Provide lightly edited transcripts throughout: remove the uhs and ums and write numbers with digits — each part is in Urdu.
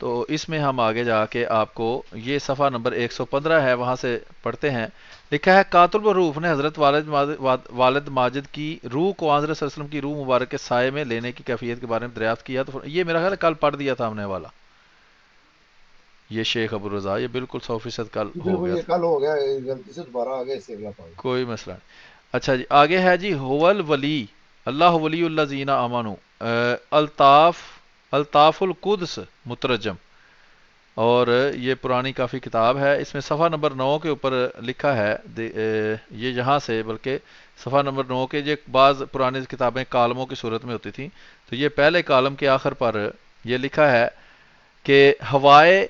تو اس میں ہم آگے جا کے آپ کو یہ صفحہ نمبر 115 ہے وہاں سے پڑھتے ہیں. لکھا ہے قاتل الروح نے حضرت والد ماجد کی روح کو حضرت صلی اللہ علیہ وسلم کی روح مبارک کے سائے میں لینے کی کیفیت کے بارے میں دریافت کیا. تو یہ میرا خیال ہے کل پڑھ دیا تھا ہم نے والا، یہ شیخ ابو الرضا، یہ بالکل 100% کل جی ہو بالکل، گیا یہ تھا، کل ہو گیا، غلطی سے دوبارہ آ گیا، اس سے اگلا پڑھ لیں۔ کوئی مسئلہ نہیں. اچھا جی آگے ہے جی ہول ولی اللہ ولی اللہ زینہ امانو، الطاف القدس مترجم. اور یہ پرانی کافی کتاب ہے. اس میں صفحہ نمبر 9 کے اوپر لکھا ہے، یہ یہاں سے بلکہ صفحہ نمبر 9 کے یہ بعض پرانی کتابیں کالموں کی صورت میں ہوتی تھیں، تو یہ پہلے کالم کے آخر پر یہ لکھا ہے کہ ہوائے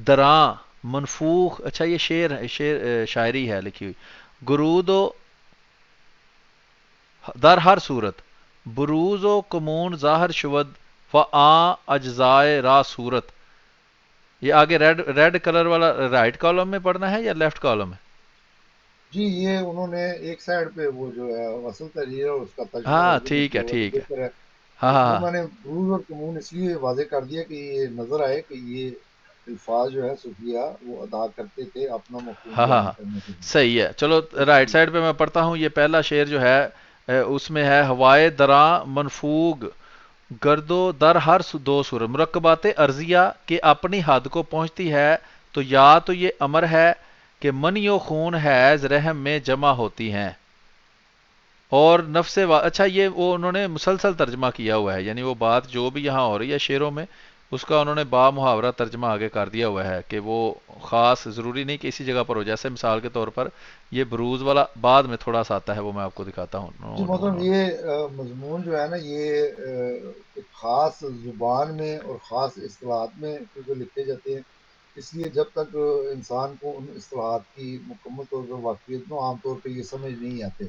دراں منفوخ. اچھا یہ شاعری ہے لکھی ہوئی. گرود و در ہر صورت بروز و کمون ظاہر شود و اجزائے را صورت. یہ آگے ریڈ کلر والا رائٹ کالم میں پڑھنا ہے یا لیفٹ کالم ہے؟ جی یہ انہوں نے ایک سائڈ پہ وہ جو ہے وصل تحریر اور اس کا ہاں ترجمہ ٹھیک ہے کیا ہوا تو ٹھیک ہے. بہتر ہے. ہاں ہاں وہ ہاں میں نے بروز اور کمون اس لیے واضح کر دیا کہ یہ نظر آئے کہ یہ الفاظ جو ہے صوفیہ وہ ادا کرتے تھے اپنا مفہوم ہاں ہاں بیان ہاں کرنے کے لیے. صحیح ہے. چلو رائٹ جی سائڈ پہ میں پڑھتا ہوں. یہ پہلا شعر جو ہے اس میں ہے ہوائے دراں منفوگ گرد و در ہر دو صورت مرکبات ارضیہ کے اپنی حد کو پہنچتی ہے تو یا تو یہ امر ہے کہ منی و خون حیض رحم میں جمع ہوتی ہیں اور نفس اچھا یہ وہ انہوں نے مسلسل ترجمہ کیا ہوا ہے، یعنی وہ بات جو بھی یہاں ہو رہی ہے شعروں میں اس کا انہوں نے با محاورہ ترجمہ آگے کر دیا ہوا ہے کہ وہ خاص ضروری نہیں کہ اسی جگہ پر ہو. جیسے مثال کے طور پر یہ بروز والا بعد میں تھوڑا سا آتا ہے، وہ میں آپ کو دکھاتا ہوں. جی نو نو محترم، نو یہ مضمون جو ہے نا یہ ایک خاص زبان میں اور خاص اصطلاحات میں کیونکہ لکھے جاتے ہیں، اس لیے جب تک انسان کو ان اصطلاحات کی مکمل طور پر واقفیت نو عام طور پہ یہ سمجھ نہیں آتے.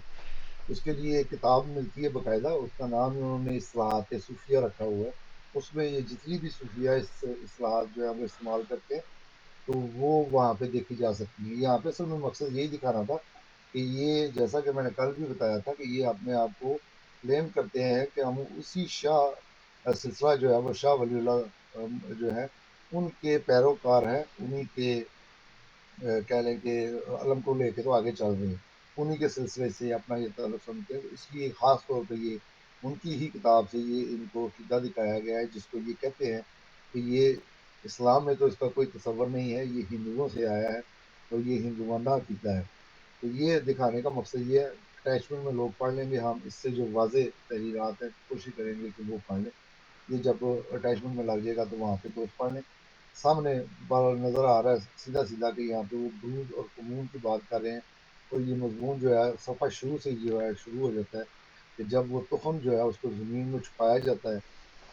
اس کے لیے ایک کتاب ملتی ہے باقاعدہ، اس کا نام انہوں نے اصطلاحات صوفیہ رکھا ہوا ہے. اس میں یہ جتنی بھی صوفیہ اصطلاحات جو ہے وہ استعمال کرتے ہیں تو وہ وہاں پہ دیکھی جا سکتی ہیں. یہاں پہ اصل میں مقصد یہی دکھانا تھا کہ یہ جیسا کہ میں نے کل بھی بتایا تھا کہ یہ اپنے آپ کو کلیم کرتے ہیں کہ ہم اسی شاہ سلسلہ جو ہے وہ شاہ ولی اللہ جو ہے ان کے پیروکار ہیں، انہی کے کہہ لیں کہ علم کو لے کے تو آگے چل رہے ہیں، انہی کے سلسلے سے اپنا یہ تعلق سمجھتے ہیں. اس لیے خاص طور پہ یہ ان کی ہی کتاب سے یہ ان کو عقیدہ دکھایا گیا ہے، جس کو یہ کہتے ہیں کہ یہ اسلام میں تو اس کا کوئی تصور نہیں ہے، یہ ہندوؤں سے آیا ہے اور یہ ہندوانہ عقیدہ ہے. تو یہ دکھانے کا مقصد یہ ہے. اٹیچمنٹ میں لوگ پڑھ لیں گے، ہم اس سے جو واضح تحریرات ہیں کوشش کریں گے کہ وہ پڑھ لیں. یہ جب اٹیچمنٹ میں لگ جائے گا تو وہاں پہ دوست پڑھ لیں. سامنے بار نظر آ رہا ہے سیدھا سیدھا کہ یہاں پہ وہ برود اور کمون کی بات کر رہے ہیں، اور یہ مضمون جو ہے صفحہ شروع سے جو ہے شروع ہو جاتا ہے کہ جب وہ تخم جو ہے اس کو زمین میں چھپایا جاتا ہے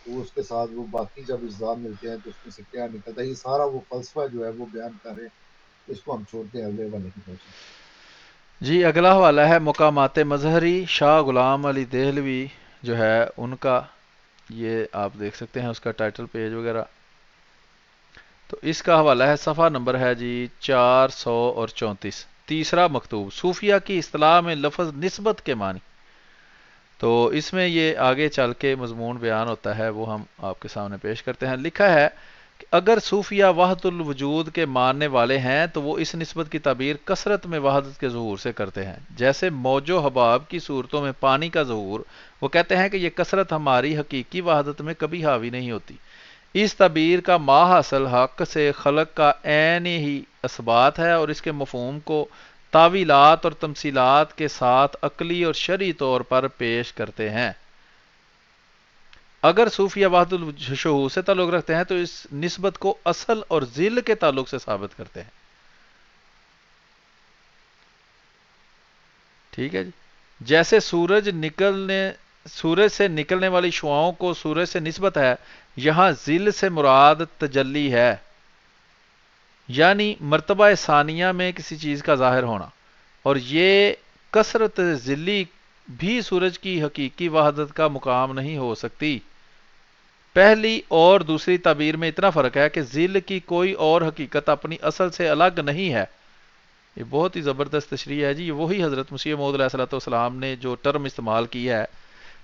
تو اس کے ساتھ وہ باقی جب اجزاء ملتے ہیں تو اس میں سے کیا نکلتا ہے. یہ سارا وہ فلسفہ جو ہے وہ بیان کر رہے ہیں. اس کو ہم چھوڑتے ہیں اگلے والے کی طرف سے. جی اگلا حوالہ ہے مقامات مظہری شاہ غلام علی دہلوی جو ہے ان کا. یہ آپ دیکھ سکتے ہیں اس کا ٹائٹل پیج وغیرہ. تو اس کا حوالہ ہے صفحہ نمبر ہے جی 434. تیسرا مکتوب صوفیہ کی اصطلاح میں لفظ نسبت کے معنی. تو اس میں یہ آگے چل کے مضمون بیان ہوتا ہے، وہ ہم آپ کے سامنے پیش کرتے ہیں. لکھا ہے کہ اگر صوفیہ وحدت الوجود کے ماننے والے ہیں تو وہ اس نسبت کی تعبیر کثرت میں وحدت کے ظہور سے کرتے ہیں. جیسے موج و حباب کی صورتوں میں پانی کا ظہور، وہ کہتے ہیں کہ یہ کثرت ہماری حقیقی وحدت میں کبھی حاوی نہیں ہوتی. اس تعبیر کا ماحصل حق سے خلق کا عین ہی اثبات ہے اور اس کے مفہوم کو تاویلات اور تمثیلات کے ساتھ عقلی اور شرعی طور پر پیش کرتے ہیں. اگر صوفیہ وحدت الشہود سے تعلق رکھتے ہیں تو اس نسبت کو اصل اور ذل کے تعلق سے ثابت کرتے ہیں. ٹھیک ہے جی. جیسے سورج سے نکلنے والی شعاؤں کو سورج سے نسبت ہے، یہاں ذل سے مراد تجلی ہے، یعنی مرتبہ ثانیہ میں کسی چیز کا ظاہر ہونا. اور یہ کثرت ذلی بھی سورج کی حقیقی وحدت کا مقام نہیں ہو سکتی. پہلی اور دوسری تعبیر میں اتنا فرق ہے کہ ذل کی کوئی اور حقیقت اپنی اصل سے الگ نہیں ہے. یہ بہت ہی زبردست تشریح ہے جی. یہ وہی حضرت مسیح موعود علیہ الصلوۃ والسلام نے جو ٹرم استعمال کی ہے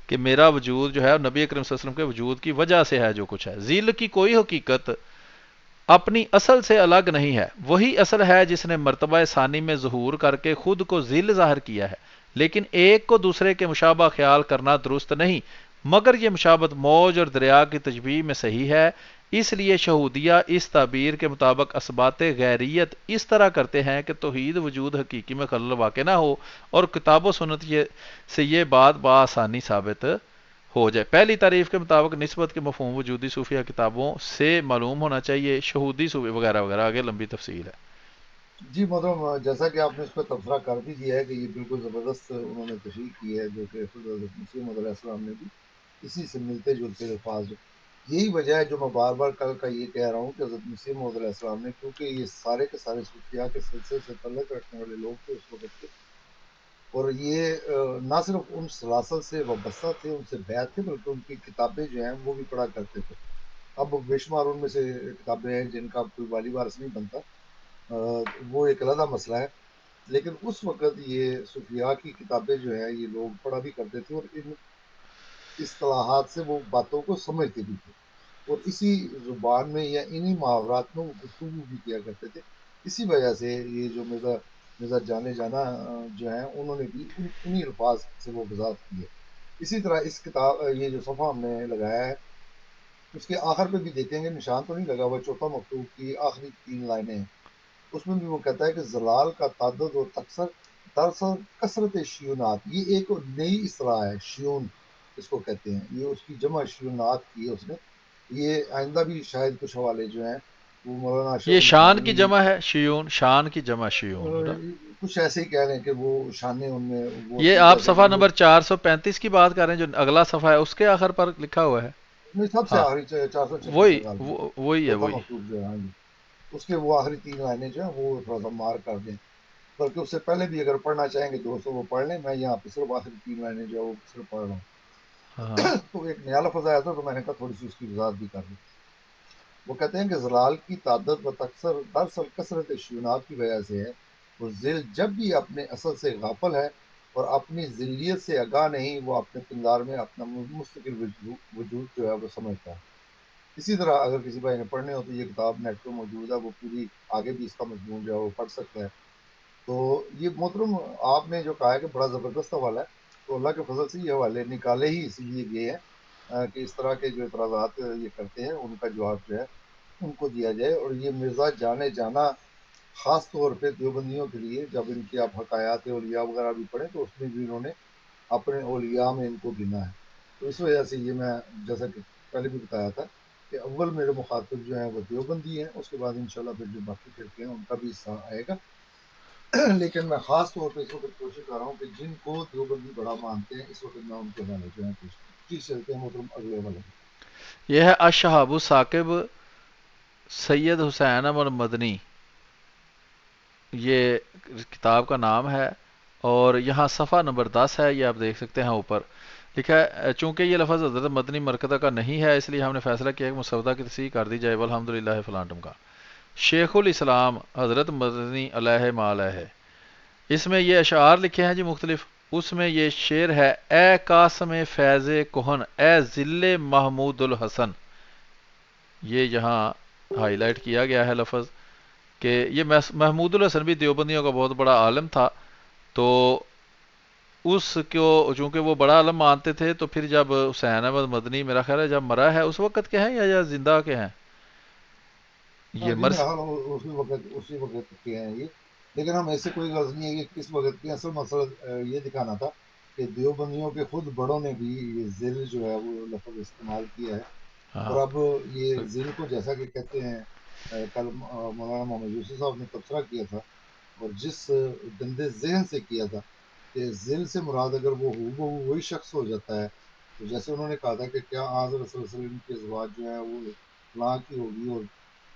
کہ میرا وجود جو ہے نبی اکرم صلی اللہ علیہ وسلم کے وجود کی وجہ سے ہے جو کچھ ہے. ذل کی کوئی حقیقت اپنی اصل سے الگ نہیں ہے، وہی اصل ہے جس نے مرتبہ ثانی میں ظہور کر کے خود کو ذل ظاہر کیا ہے، لیکن ایک کو دوسرے کے مشابہ خیال کرنا درست نہیں، مگر یہ مشابت موج اور دریا کی تشبیہ میں صحیح ہے۔ اس لیے شہودیہ اس تعبیر کے مطابق اثبات غیریت اس طرح کرتے ہیں کہ توحید وجود حقیقی میں خلل واقع نہ ہو، اور کتاب و سنت سے یہ بات بآسانی ثابت ہو جائے۔ پہلی تعریف کے مطابق نسبت کے مفہوم وجودی صوفیہ کتابوں سے معلوم ہونا چاہیے، شہودی صوفی وغیرہ وغیرہ، آگے لمبی تفصیل ہے۔ جی محترم، جیسا کہ آپ نے اس پہ تبصرہ کر بھی دیا ہے کہ یہ بالکل زبردست انہوں نے تشریح کی ہے، جو کہ خود حضرت مسیح موعود علیہ السلام نے بھی اسی سے ملتے جلتے الفاظ ہیں۔ یہی وجہ ہے جو میں بار بار کل کا یہ کہہ رہا ہوں کہ حضرت مسیح موعود علیہ السلام نے، کیونکہ یہ سارے کے سارے صوفیاء کے سلسلے سے تعلق رکھنے والے لوگ تھے اس وقت کے، اور یہ نہ صرف ان سلاسل سے وابستہ تھے، ان سے بیعت تھے، بلکہ ان کی کتابیں جو ہیں وہ بھی پڑھا کرتے تھے۔ اب بے شمار ان میں سے کتابیں ہیں جن کا کوئی والی وارث نہیں بنتا، وہ ایک علیحدہ مسئلہ ہے، لیکن اس وقت یہ صوفیاء کی کتابیں جو ہیں یہ لوگ پڑھا بھی کرتے تھے، اور ان اصطلاحات سے وہ باتوں کو سمجھتے بھی تھے، اور اسی زبان میں یا انہی محاورات میں وہ گفتگو بھی کیا کرتے تھے۔ اسی وجہ سے یہ جو مرزا جانے جانا جو ہیں انہوں نے بھی انہی الفاظ سے وہ وضاحت کی ہے۔ اسی طرح اس کتاب یہ جو صفحہ ہم نے لگایا ہے اس کے آخر پہ بھی دیکھیں گے، نشان تو نہیں لگا ہوا، چوتھا مکتوب کی آخری 3 لائنیں ہیں، اس میں بھی وہ کہتا ہے کہ زلال کا تعدد و تکثر دراصل کثرت شیونات، یہ ایک نئی اصطلاح ہے، شیون اس کو کہتے ہیں، یہ اس کی جمع شیونات کی ہے اس نے۔ یہ آئندہ بھی شاید کچھ حوالے جو ہیں وہ مولانا اشرف یہ علی شان کی تھانوی جمع ہے، شیون، شان کی جمع شیون نا؟ کچھ ایسے ہی کہہ رہے ہیں کہ وہ شانے ان میں وہ یہ تھی، آپ جیسے کہ صفحہ نمبر 435 کی بات کر رہے ہیں، جو اگلا صفحہ ہے اس کے آخر پر لکھا ہوا ہے؟ سب سے ہاں، آخری 436 وہی ہے غالباً، وہی ہے، چوتھا وہی۔ مکتوب جو ہے، ہاں جی، اس کے وہ آخری 3 لائنیں جو ہیں وہ تھوڑا سا مار کر دیں، بلکہ اس سے پہلے بھی اگر پڑھنا چاہیں گے دوستوں وہ پڑھ لیں، میں یہاں پہ صرف آخری 3 لائنیں جو ہے وہ صرف پڑھ رہا ہوں۔ ہاں ہاں۔ تو ایک نیا لفظ آیا تھا تو میں نے کہا تھوڑی سی اس کی وضاحت بھی کر دوں۔ وہ کہتے ہیں کہ زلال کی تعدد و تکثر دراصل کثرت شیونات کی وجہ سے ہے، اور ذل جب بھی اپنے اصل سے غافل ہے اور اپنی ذلیت سے آگاہ نہیں، وہ اپنے پندار میں اپنا مستقل وجود جو ہے وہ سمجھتا ہے۔ اسی طرح اگر کسی بھائی نے پڑھنے ہو تو یہ کتاب نیٹ پہ موجود ہے، وہ پوری آگے بھی اس کا مضمون جو ہے وہ پڑھ سکتا ہے۔ تو یہ محترم آپ نے جو کہا ہے کہ بڑا زبردست حوالہ ہے، تو اللہ کے فضل سے یہ حوالے نکالے ہی اسی لیے گئے ہیں کہ اس طرح کے جو اعتراضات یہ کرتے ہیں ان کا جواب جو ہے ان کو دیا جائے۔ اور یہ مرزا جانے جانا خاص طور پہ دیوبندیوں کے لیے، جب ان کی آپ حکایات اولیاء وغیرہ بھی پڑھیں تو اس میں بھی انہوں نے اپنے اولیاء میں ان کو گنا ہے۔ تو اس وجہ سے یہ میں جیسا کہ پہلے بھی بتایا تھا کہ اول میرے مخاطب جو ہیں وہ دیوبندی ہیں، اس کے بعد انشاءاللہ پھر جو باقی فرقے ہیں ان کا بھی حصہ آئے گا، لیکن میں خاص طور پہ اس وقت کوشش کر رہا ہوں کہ جن کو دیوبندی بڑا مانتے ہیں اس وقت میں ان کے حوالے جو ہے پیش کروں۔ جی چلتے ہیں محترم اگلے والے۔ یہ ہے الشہاب ثاقب سید حسین احمد مدنی، یہ کتاب کا نام ہے، اور یہاں صفحہ نمبر 10 ہے، یہ آپ دیکھ سکتے ہیں اوپر لکھا ہے۔ چونکہ یہ لفظ حضرت مدنی مرکزہ کا نہیں ہے، اس لیے ہم نے فیصلہ کیا کہ مسودہ کی تصحیح کر دی جائے، والحمدللہ فلانٹم کا۔ شیخ الاسلام حضرت مدنی علیہ ما علیہ، اس میں یہ اشعار لکھے ہیں جی مختلف، اس میں یہ شعر ہے: اے قاسم فیض کہن، اے ذل محمود الحسن، یہ یہاں ہائی لائٹ کیا گیا ہے لفظ، کہ یہ محمود الحسن بھی دیوبندیوں کا بہت بڑا عالم تھا، تو اس کو چونکہ وہ بڑا عالم مانتے تھے، تو پھر جب حسین احمد مدنی میرا خیال ہے جب مرا ہے اس وقت کے ہیں یا زندہ کے ہیں ہاں یہ جی، مرس؟ میرا حال اسی وقت کے ہیں یہ، لیکن ہم ایسے کوئی غرض نہیں ہے کہ کس وقت کے، اصل مسئلہ یہ دکھانا تھا کہ دیوبندیوں کے خود بڑوں نے بھی یہ ذل جو ہے وہ لفظ استعمال کیا ہے، ہاں اور اب یہ ذل کو جیسا کہ کہتے ہیں کل مولانا محمد یوسف صاحب نے تبصرہ کیا تھا، اور جس گندے ذہن سے کیا تھا کہ ذل سے مراد اگر وہ ہو بہو وہی شخص ہو جاتا ہے، تو جیسے انہوں نے کہا تھا کہ کیا حضرت صلی اللہ علیہ وسلم کی ازواج جو ہے وہ فلاں کی ہوگی، اور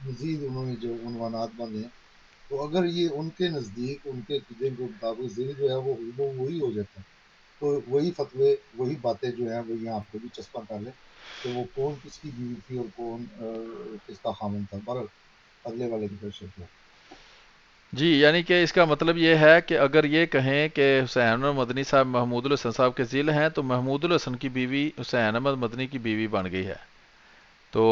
مزید انہوں نے جو عنوانات باندھے ہیں، تو اگر یہ ان کے نزدیک ان کے عقیدے کے مطابق ذل جو ہے وہ ہو وہی ہو جاتا ہے، تو وہی فتوے وہی باتیں جو ہیں وہ یہاں پہ بھی چسپاں کر لیں کہ وہ کون کس کی بیوی تھی اور کون کس کا خامن تھا۔ پر اگلے والے کی طرف چلتے ہیں۔ جی، یعنی کہ اس کا مطلب یہ ہے کہ اگر یہ کہیں کہ حسین احمد مدنی صاحب محمود الحسن صاحب کے ذیل ہیں، تو محمود الحسن کی بیوی حسین احمد مدنی کی بیوی بن گئی ہے، تو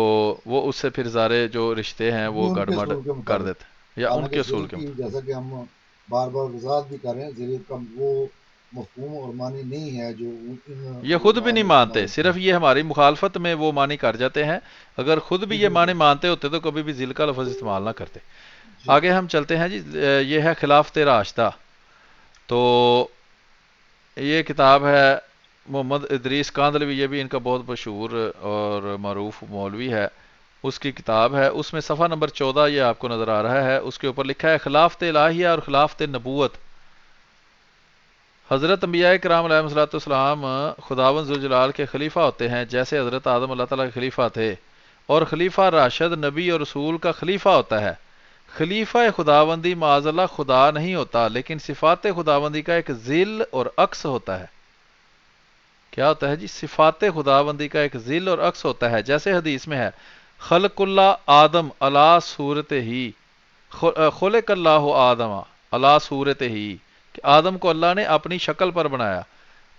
وہ اس سے پھر سارے جو رشتے ہیں یہ وہ ان کے گڑمڑ اصول کے کر مطابق، دیتے یا ان حالانکہ کے ذیل اصول کے کی مطابق. جیسا کہ ہم بار بار وضاحت بھی کر رہے ہیں، ذیل کا وہ مفہوم اور معنی نہیں ہے جو ان یہ خود بھی علماء نہیں نے مانتے، استعمال کیا صرف ہے۔ یہ ہماری مخالفت میں وہ معنی کر جاتے ہیں. اگر خود بھی جی یہ معنی بالکل، مانتے ہوتے تو کبھی بھی ذل کا لفظ استعمال نہ کرتے. جی آگے ہم چلتے ہیں جی. یہ ہے خلافت راشدہ. تو یہ کتاب ہے محمد ادریس کاندلوی، یہ بھی ان کا بہت مشہور اور معروف مولوی ہے. اس کی کتاب ہے، اس میں صفحہ نمبر 14 یہ آپ کو نظر آ رہا ہے، اس کے اوپر لکھا ہے خلافت الہیہ اور خلافت نبوت. حضرت انبیاء کرام علیہ الصلوۃ والسلام خداوند ذوالجلال کے خلیفہ ہوتے ہیں، جیسے حضرت آدم اللہ تعالیٰ کے خلیفہ تھے، اور خلیفہ راشد نبی اور رسول کا خلیفہ ہوتا ہے. خلیفہ خداوندی معاذ اللہ خدا نہیں ہوتا، لیکن صفات خداوندی کا ایک ذل اور عکس ہوتا ہے. کیا ہوتا ہے جی؟ صفات خداوندی کا ایک ذل اور عکس ہوتا ہے. جیسے حدیث میں ہے، خلق اللہ آدم علی صورت ہی، خلق اللہ آدم علی صورت ہی، کہ آدم کو اللہ نے اپنی شکل پر بنایا،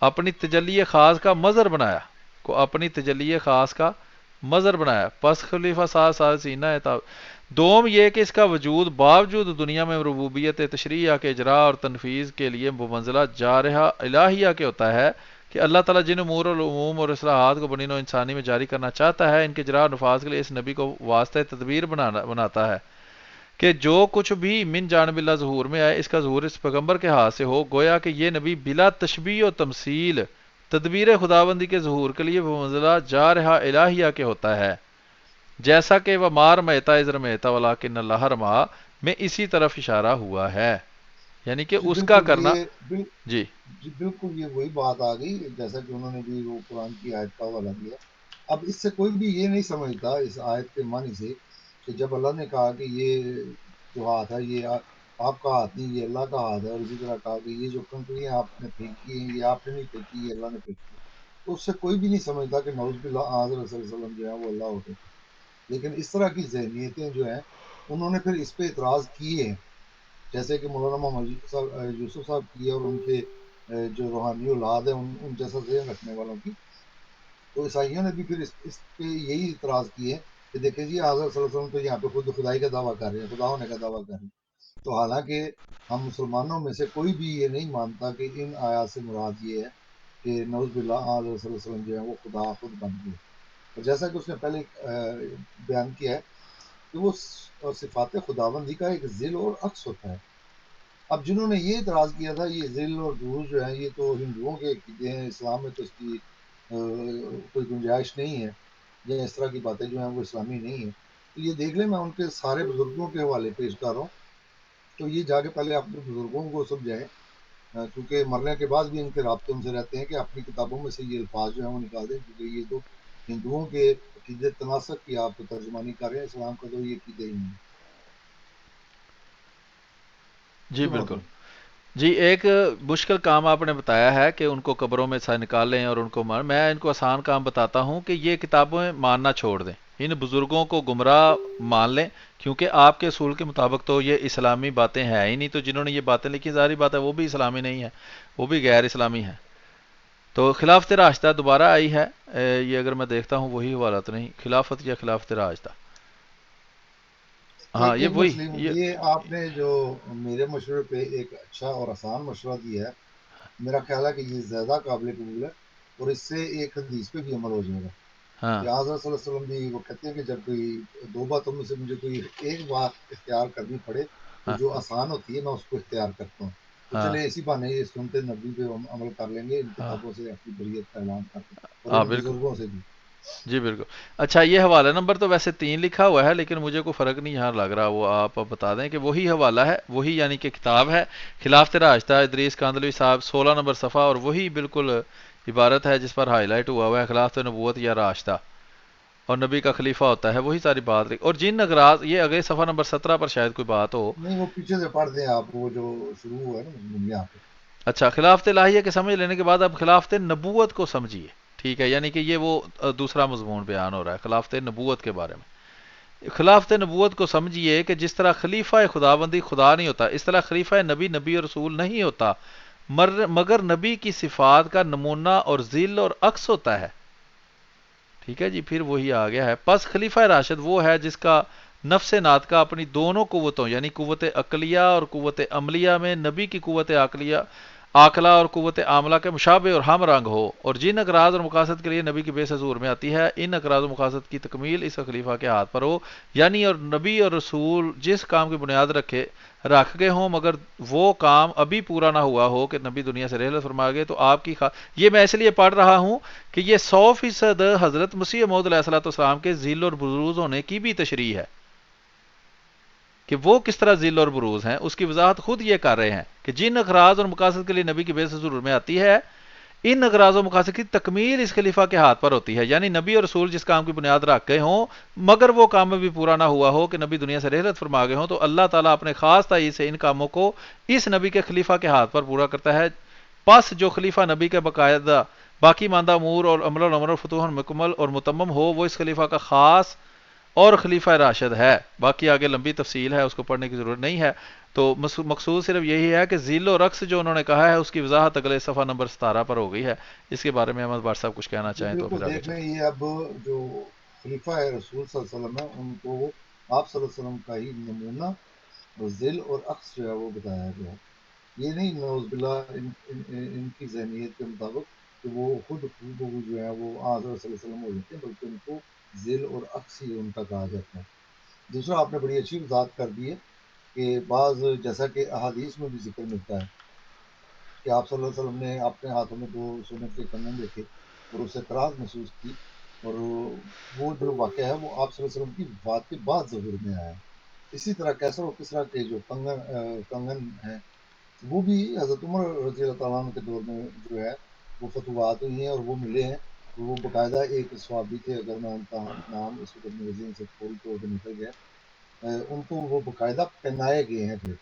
اپنی تجلی خاص کا مظہر بنایا، کو اپنی تجلی خاص کا مظہر بنایا. پس خلیفہ ساتھ سینہ ہے. دوم یہ کہ اس کا وجود باوجود دنیا میں ربوبیت تشریع کے اجرا اور تنفیذ کے لیے بمنزلہ جارحہ الہیہ کے ہوتا ہے، کہ اللہ تعالیٰ جن امور اور عموم اور اصلاحات کو بنی نوع انسانی میں جاری کرنا چاہتا ہے، ان کے اجرا اور نفاذ کے لیے اس نبی کو واسطہ تدبیر بناتا ہے، کہ جو کچھ بھی من جانب اللہ ظہور میں آئے، اس کا ظہور اس پیغمبر کے ہاتھ سے ہو. گویا کہ یہ نبی بلا تشبیہ و تمثیل تدبیر خداوندی کے ظہور کے لیے بمنزلہ جارحہ الہیہ کے ہوتا ہے، جیسا کہ وہ مار مہتا ازر مہتا ولیکن اللہ رما میں اسی طرف اشارہ ہوا ہے. یعنی کہ جی اس کا بالکل کرنا. یہ جی جی بالکل یہ وہی بات آ گئی، جیسا کہ انہوں نے بھی وہ قرآن کی آیت کا حوالہ دیا. اب اس سے کوئی بھی یہ نہیں سمجھتا اس آیت کے معنی سے کہ جب اللہ نے کہا کہ یہ جو ہاتھ ہے یہ آپ کا ہاتھ نہیں، یہ اللہ کا ہاتھ ہے، اور اسی طرح کہا کہ یہ جو کنکریاں آپ نے پھینکی ہیں یہ آپ نے نہیں پھینکی، یہ اللہ نے پھینکی ہے، تو اس سے کوئی بھی نہیں سمجھتا کہ نعوذ باللہ حضرت صلی اللہ علیہ وسلم جو ہے وہ اللہ ہوتے تھے. لیکن اس طرح کی ذہنیتیں جو ہیں انہوں نے پھر اس پہ اعتراض کیے ہیں، جیسے کہ مولانا محمد یوسف صاحب کی اور ان کے جو روحانی اولاد ہے ان جیسا ذہن رکھنے والوں کی. تو عیسائیوں نے بھی پھر اس پہ یہی اعتراض کیے ہیں کہ دیکھیں جی حضرت صلی اللہ علیہ وسلم تو یہاں پہ خود خدائی کا دعویٰ کر رہے ہیں، خدا ہونے کا دعویٰ کر رہے ہیں. تو حالانکہ ہم مسلمانوں میں سے کوئی بھی یہ نہیں مانتا کہ ان آیات سے مراد یہ ہے کہ نعوذ باللہ حضرت صلی اللہ علیہ وسلم جو ہے وہ خدا خود بن گئے. اور جیسا کہ اس نے پہلے بیان کیا ہے کہ وہ صفات خداوندی کا ایک ذل اور عکس ہوتا ہے. اب جنہوں نے یہ اعتراض کیا تھا یہ ذل اور جوز جو ہیں یہ تو ہندوؤں کے عقیدے ہیں، اسلام میں تو اس کی کوئی گنجائش نہیں ہے، یا اس طرح کی باتیں جو ہیں وہ اسلامی نہیں ہیں. تو یہ دیکھ لیں، میں ان کے سارے بزرگوں کے حوالے پیش کر رہا ہوں، تو یہ جا کے پہلے اپنے بزرگوں کو سمجھائیں، کیونکہ مرنے کے بعد بھی ان کے رابطے ان سے رہتے ہیں کہ اپنی کتابوں میں سے یہ الفاظ جو ہیں وہ نکال دیں، کیونکہ یہ تو ہندوؤں کے عقیدے تناسق کی آپ ترجمانی کر رہے ہیں، اسلام کا تو یہ عقیدے ہی نہیں ہے. جی جی بالکل. محترم. جی ایک مشکل کام آپ نے بتایا ہے کہ ان کو قبروں میں سے نکالیں اور ان کو میں ان کو آسان کام بتاتا ہوں کہ یہ کتابیں ماننا چھوڑ دیں، ان بزرگوں کو گمراہ مان لیں، کیونکہ آپ کے اصول کے مطابق تو یہ اسلامی باتیں ہیں ہی نہیں. تو جنہوں نے یہ باتیں لکھی ظاہری بات ہے وہ بھی اسلامی نہیں ہے، وہ بھی غیر اسلامی ہیں. تو خلافت راشدہ دوبارہ آئی ہے. یہ اگر میں دیکھتا ہوں وہی حوالہ تو نہیں، خلافت یا خلافت راشدہ. ہاں یہ ایک وہی مسلم یہ. یہ آپ نے جو میرے مشورے پہ ایک اچھا اور آسان مشورہ دیا ہے، میرا خیال ہے کہ یہ زیادہ قابل قبول ہے، اور اس سے ایک حدیث پہ بھی عمل ہو جائے گا ہاں کہ حضرت صلی اللہ علیہ وسلم بھی وہ کہتے ہیں کہ جب کوئی دو باتوں میں سے مجھے کوئی ایک بات اختیار کرنی پڑے تو ہاں جو آسان ہوتی ہے میں اس کو اختیار کرتا ہوں. تو ہاں چلے اسی بہانے یہ سنتے نبی پہ ہم عمل کر لیں گے، ان ہاں کتابوں سے اپنی بریت کا اعلان کر کے، اور ہاں ان بالکل. بزرگوں سے بھی. جی بالکل. اچھا یہ حوالہ نمبر تو ویسے 3 لکھا ہوا ہے، لیکن مجھے کوئی فرق نہیں یہاں لگ رہا، وہ آپ بتا دیں کہ وہی حوالہ ہے، وہی یعنی کہ کتاب ہے خلافت راشدہ ادریس کاندلوی صاحب 16 نمبر صفحہ، اور وہی بالکل عبارت ہے جس پر ہائی لائٹ ہوا ہوا ہے خلافت نبوت یا راشدہ، اور نبی کا خلیفہ ہوتا ہے، وہی ساری بات. اور جن اغراض یہ اگلے صفحہ نمبر 17 پر شاید کوئی بات ہو. نہیں وہ پیچھے سے پڑھ دیں آپ، وہ جو شروع ہوا ہے نا یہاں پہ. اچھا خلافت الہیہ کے سمجھ لینے کے بعد اب خلافت نبوت کو سمجھیے. ٹھیک ہے، یعنی کہ یہ وہ دوسرا مضمون بیان ہو رہا ہے خلافت نبوت کے بارے میں. خلافت نبوت کو سمجھیے کہ جس طرح خلیفہ خداوندی خدا نہیں ہوتا، اس طرح خلیفہ نبی نبی اور رسول نہیں ہوتا، مگر نبی کی صفات کا نمونہ اور ذل اور عکس ہوتا ہے. ٹھیک ہے جی، پھر وہی آ گیا ہے، پس خلیفہ راشد وہ ہے جس کا نفس ناطقہ اپنی دونوں قوتوں یعنی قوت عقلیہ اور قوت عملیہ میں نبی کی قوت عقلیہ عاقلہ اور قوت عاملہ کے مشابہ اور ہم رنگ ہو، اور جن اغراض اور مقاصد کے لیے نبی کی بے حضور میں آتی ہے ان اغراض و مقاصد کی تکمیل اس خلیفہ کے ہاتھ پر ہو، یعنی اور نبی اور رسول جس کام کی بنیاد رکھ گئے ہوں مگر وہ کام ابھی پورا نہ ہوا ہو کہ نبی دنیا سے رحلت فرما گئے، تو آپ کی یہ میں اس لیے پڑھ رہا ہوں کہ یہ 100% حضرت مسیح موعود علیہ الصلوۃ والسلام کے ذل اور بروز ہونے کی بھی تشریح ہے کہ وہ کس طرح ذل اور بروز ہیں، اس کی وضاحت خود یہ کر رہے ہیں کہ جن اغراض اور مقاصد کے لیے نبی کی بے حضور میں آتی ہے ان اغراض و مقاصد کی تکمیل اس خلیفہ کے ہاتھ پر ہوتی ہے، یعنی نبی اور رسول جس کام کی بنیاد رکھ گئے ہوں مگر وہ کام میں بھی پورا نہ ہوا ہو کہ نبی دنیا سے رحلت فرما گئے ہوں، تو اللہ تعالیٰ اپنے خاص تعین سے ان کاموں کو اس نبی کے خلیفہ کے ہاتھ پر پورا کرتا ہے، پس جو خلیفہ نبی کے باقاعدہ باقی ماندہ امور اور عمل اور فتوح مکمل اور متمم ہو وہ اس خلیفہ کا خاص اور خلیفہ راشد ہے، باقی آگے لمبی تفصیل ہے اس کو پڑھنے کی ضرورت نہیں ہے، تو مقصود صرف یہی ہے کہ ذیل و رقص جو انہوں نے کہا ہے اس کی وضاحت اگلے صفحہ نمبر 17 پر ہو گئی ہے، اس کے بارے میں احمد بٹ صاحب کچھ کہنا جی چاہیں تو بالکل، پھر آگے دیکھ لیں چلیں۔ یہ اب جو خلیفہ ہے رسول صلی اللہ علیہ وسلم ہے ان کو آپ صلی اللہ علیہ وسلم کا ہی نمونہ اور ذل اور عکس جو ہے وہ بتایا گیا ہے، یہ نہیں نعوذ باللہ ان کی ذہنیت کے مطابق کہ وہ خود جو ہے وہ حضرت صلی اللہ علیہ وسلم ہو جاتے ہیں، بلکہ ان کو ذیل اور عکس ہی ان کا کہا جاتا ہے۔ دوسرا آپ نے بڑی اچھی وضاحت کر دی ہے کہ بعض جیسا کہ احادیث میں بھی ذکر ملتا ہے کہ آپ صلی اللہ علیہ وسلم نے اپنے ہاتھوں میں 2 سونے کے کنگن دیکھے اور اسے اعتراض محسوس کی، اور وہ جو واقعہ ہے وہ آپ صلی اللہ علیہ وسلم کی وفات کے بعد ظہور میں آیا۔ اسی طرح کیسر و کسریٰ کے جو کنگن ہیں وہ بھی حضرت عمر رضی اللہ تعالیٰ عنہ کے دور میں جو ہے وہ فتوحات ہوئی ہیں اور وہ ملے ہیں، وہ باقاعدہ ایک صحابی تھے، اگر میں ان کا نام اس وقت میرے ذہن سے پوری طور پہ نکل گیا، ان کو وہ باقاعدہ پہنائے گئے ہیں، پھر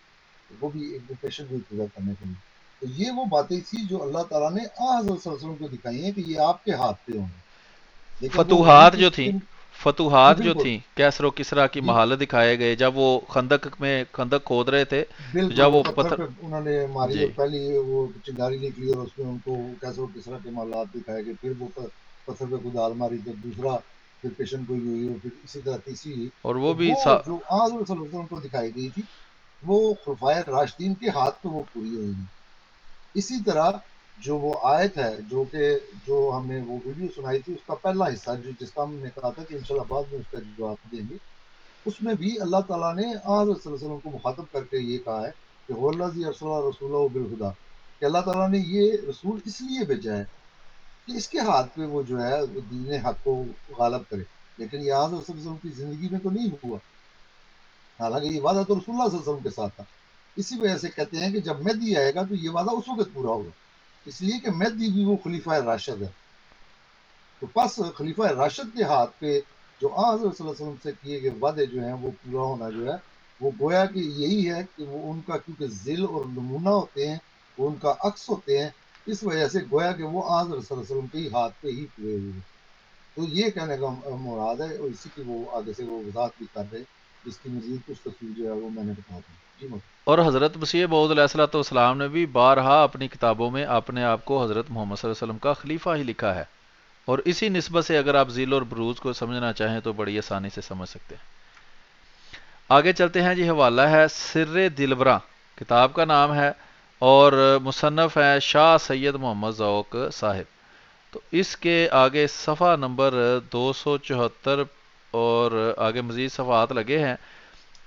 وہ بھی ایک ووکیشن بھی پورا کرنے کے لیے، تو یہ وہ باتیں تھی جو اللہ تعالیٰ نے حضرت صلی اللہ علیہ وسلم کو دکھائی ہیں کہ یہ آپ کے ہاتھ پہ ہوں گے، لیکن وہ وہی فتوحات جو تھیں کن جی فتوحات جو بالکل تھیں کیسر و کسریٰ کی جی مہالت دکھائے گئے جب وہ خندق کھود رہے تھے، تو بالکل، جب وہ وہ پتھر پتھر، پہ انہوں نے ماری جی، اور پہلی وہ چنگاری نکلی اور اس میں ان کو کیسے وہ کس طرح کے مالات دکھائے گئے، پھر وہ پتھر پہ کدال ماری تو دوسرا پھر پیشن گوئی ہوئی اور پھر اسی طرح تیسری ہوئی، اور وہ تو بھی وہ جو حضرت صلی اللہ علیہ وسلم کو دکھائی گئی تھی وہ خلفائے راشدین کے ہاتھ پہ وہ پوری ہوئی ہیں۔ اسی طرح جو وہ آیت ہے جو کہ جو ہم نے وہ ویڈیو سنائی تھی اس کا پہلا حصہ جس کا ہم نے کہا تھا کہ انشاءاللہ بعد میں اس کا جواب دیں گے، اس میں بھی اللہ تعالیٰ نے حضرت صلی اللہ علیہ وسلم کو مخاطب کر کے یہ کہا ہے کہ هو الذی ارسل رسولہ بالہدیٰ، کہ اللہ تعالیٰ نے یہ رسول اس لیے بھیجا ہے کہ اس کے ہاتھ پہ وہ جو ہے وہ دین حق کو غالب کرے، لیکن یہ حضرت صلی اللہ علیہ وسلم کی زندگی میں تو نہیں ہوا، حالانکہ یہ وعدہ تو رسول اللہ صلی اللہ علیہ وسلم کے ساتھ تھا، اسی وجہ سے کہتے ہیں کہ جب مہدی آئے گا تو یہ وعدہ اس وقت پورا ہوگا، اس لیے کہ مہدی بھی وہ خلیفہ راشد ہے، تو پس خلیفہ راشد کے ہاتھ پہ جو حضرت صلی اللہ علیہ وسلم سے کیے گئے وعدے جو ہیں وہ پورا ہونا جو ہے وہ گویا کہ یہی ہے کہ وہ ان کا کیونکہ ذل اور نمونہ ہوتے ہیں، وہ ان کا عکس ہوتے ہیں، اس وجہ سے گویا کہ وہ حضرت صلی اللہ علیہ وسلم کے ہی ہاتھ پہ ہی پورے ہوئے، تو یہ کہنے کا مراد ہے، اور اسی کی وہ آگے سے وہ وضاحت بھی کر رہے، جس کی مزید کچھ تفصیل جو ہے وہ میں نے بتا دی جی مطلب اور حضرت مسیح موعود علیہ الصلوۃ والسلام نے بھی بارہا اپنی کتابوں میں اپنے آپ کو حضرت محمد صلی اللہ علیہ وسلم کا خلیفہ ہی لکھا ہے، اور اسی نسبت سے اگر آپ ذیل اور بروز کو سمجھنا چاہیں تو بڑی آسانی سے سمجھ سکتے ہیں۔ آگے چلتے ہیں جی، حوالہ ہے سر دلبراں، کتاب کا نام ہے، اور مصنف ہے شاہ سید محمد ذوق صاحب، تو اس کے آگے صفحہ نمبر 274 اور آگے مزید صفحات لگے ہیں،